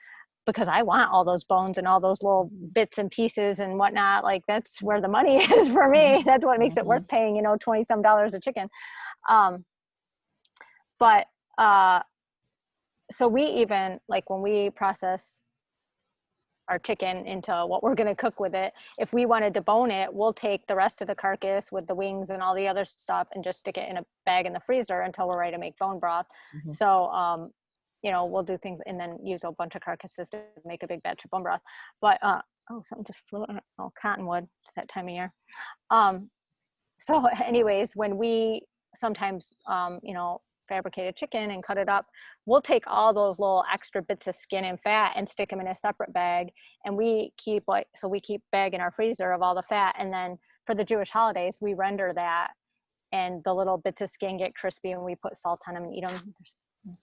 because I want all those bones and all those little bits and pieces and whatnot. Like that's where the money is for me. That's what makes it worth paying, $20 some a chicken. But so we even, like when we process our chicken into what we're going to cook with it, if we wanted to bone it, we'll take the rest of the carcass with the wings and all the other stuff and just stick it in a bag in the freezer until we're ready to make bone broth. Mm-hmm. So you know, we'll do things and then use a bunch of carcasses to make a big batch of bone broth. But oh, something just flew. Oh, cottonwood, it's that time of year. So anyways, when we sometimes you know, fabricate a chicken and cut it up, we'll take all those little extra bits of skin and fat and stick them in a separate bag, and we keep we keep bag in our freezer of all the fat, and then for the Jewish holidays we render that, and the little bits of skin get crispy and we put salt on them and eat them.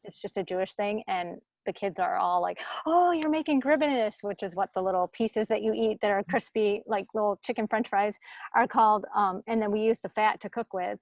It's just a Jewish thing, and the kids are all like, oh, you're making gribbonis, which is what the little pieces that you eat that are crispy, like little chicken french fries, are called. And then we use the fat to cook with.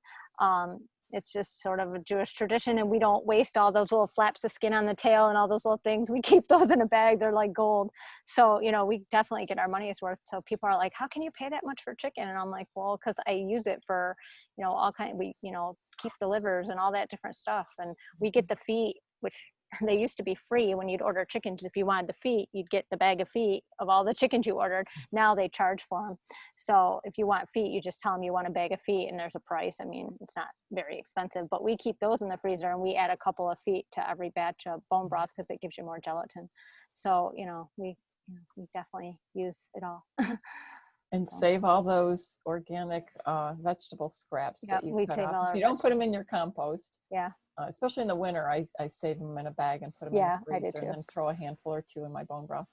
It's just sort of a Jewish tradition, and we don't waste all those little flaps of skin on the tail and all those little things. We keep those in a bag. They're like gold. So, you know, we definitely get our money's worth. So people are like, how can you pay that much for chicken? And I'm like, well, because I use it for, you know, all kind of, we, you know, keep the livers and all that different stuff. And we get the feet, which they used to be free when you'd order chickens. If you wanted the feet, you'd get the bag of feet of all the chickens you ordered. Now they charge for them. So if you want feet, you just tell them you want a bag of feet and there's a price. I mean, it's not very expensive, but we keep those in the freezer and we add a couple of feet to every batch of bone broth because it gives you more gelatin. So, you know, we definitely use it all. And save all those organic vegetable scraps that you cut off. If you don't put them in your compost, especially in the winter, I save them in a bag and put them in the freezer and then throw a handful or two in my bone broth.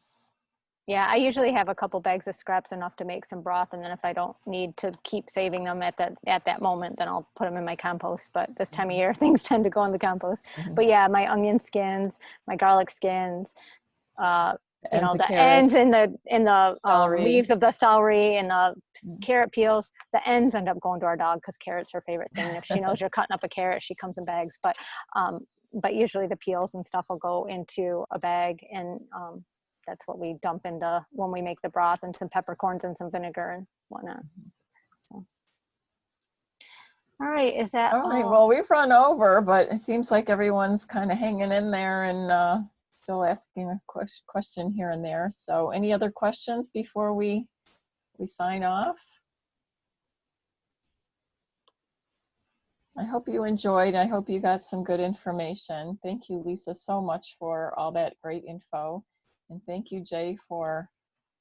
Yeah, I usually have a couple bags of scraps, enough to make some broth, and then if I don't need to keep saving them at that moment, then I'll put them in my compost. But this time of year, things tend to go in the compost. But yeah, my onion skins, my garlic skins, you know, the ends in the leaves of the celery and the carrot peels. The ends end up going to our dog because carrot's her favorite thing. If she knows you're cutting up a carrot, she comes in bags. But usually the peels and stuff will go into a bag, and that's what we dump into when we make the broth, and some peppercorns and some vinegar and whatnot. So. All right, is that all right? Well, we've run over, but it seems like everyone's kind of hanging in there and still asking a question here and there. So any other questions before we sign off? I hope you enjoyed. I hope you got some good information. Thank you, Lisa, so much for all that great info. And thank you, Jay, for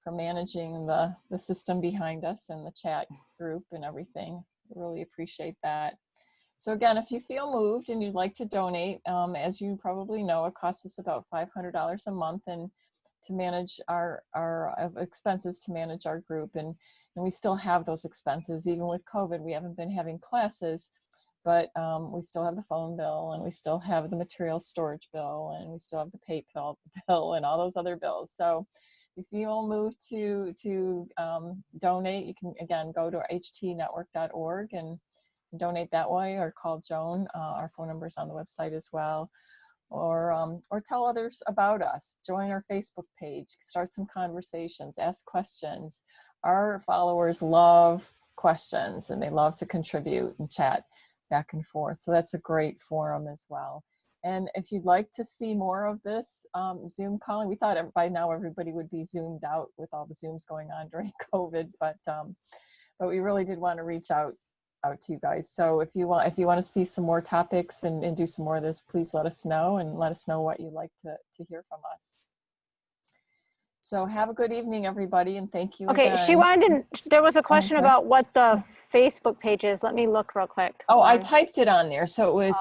managing the system behind us and the chat group and everything. I really appreciate that. So again, if you feel moved and you'd like to donate, as you probably know, it costs us about $500 a month and to manage our expenses, to manage our group. And we still have those expenses. Even with COVID, we haven't been having classes, but we still have the phone bill, and we still have the material storage bill, and we still have the PayPal bill and all those other bills. So if you feel moved to donate, you can, again, go to htnetwork.org and donate that way, or call Joan. Our phone number is on the website as well. Or tell others about us. Join our Facebook page, start some conversations, ask questions. Our followers love questions and they love to contribute and chat back and forth. So that's a great forum as well. And if you'd like to see more of this Zoom calling, we thought by now everybody would be Zoomed out with all the Zooms going on during COVID, but we really did want to reach out to you guys. So if you want to see some more topics and do some more of this, please let us know, and let us know what you'd like to hear from us. So have a good evening, everybody, and thank you again. She wanted to, there was a question about what the Facebook page is. Let me look real quick. Oh, I typed it on there. So it was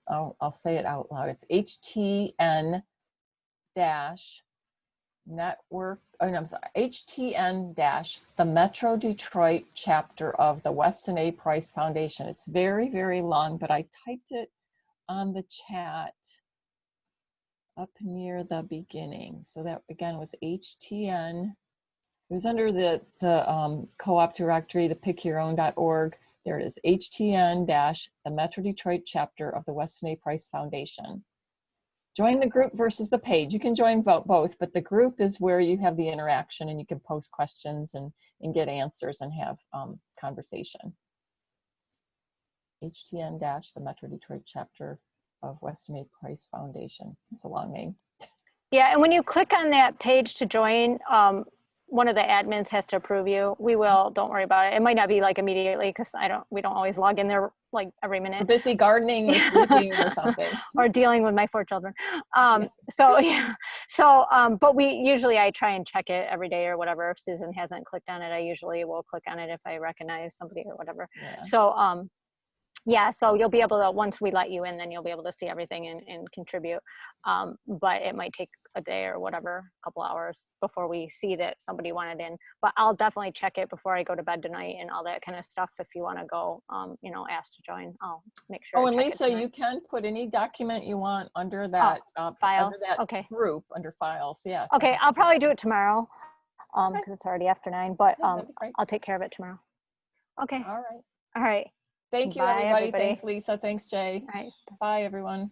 I'll say it out loud. It's HTN Network, HTN the Metro Detroit chapter of the Weston A. Price Foundation. It's very, very long, but I typed it on the chat up near the beginning. So that again was HTN. It was under the co-op directory, the pickyourown.org. There it is, HTN the Metro Detroit chapter of the Weston A. Price Foundation. Join the group versus the page. You can join both, but the group is where you have the interaction and you can post questions and get answers and have conversation. HTN the Metro Detroit chapter of Weston A. Price Foundation. It's a long name. Yeah, and when you click on that page to join, one of the admins has to approve you. We will, don't worry about it. It might not be like immediately because we don't always log in there like every minute. We're busy gardening or sleeping or something. Or dealing with my 4 children. Yeah. So yeah, but I try and check it every day or whatever. If Susan hasn't clicked on it, I usually will click on it if I recognize somebody or whatever. Yeah. So yeah, so you'll be able to, once we let you in, then you'll be able to see everything and contribute. But it might take a day or whatever, a couple hours before we see that somebody wanted in. But I'll definitely check it before I go to bed tonight and all that kind of stuff. If you want to go, ask to join, I'll make sure. Oh, and Lisa, you can put any document you want under that files. under that Okay. Group under files. Yeah. Okay, I'll probably do it tomorrow because it's already after 9. But I'll take care of it tomorrow. Okay. All right. All right. Thank you, Bye, everybody. everybody. Thanks, Lisa. Thanks, Jay. All right. Bye, everyone.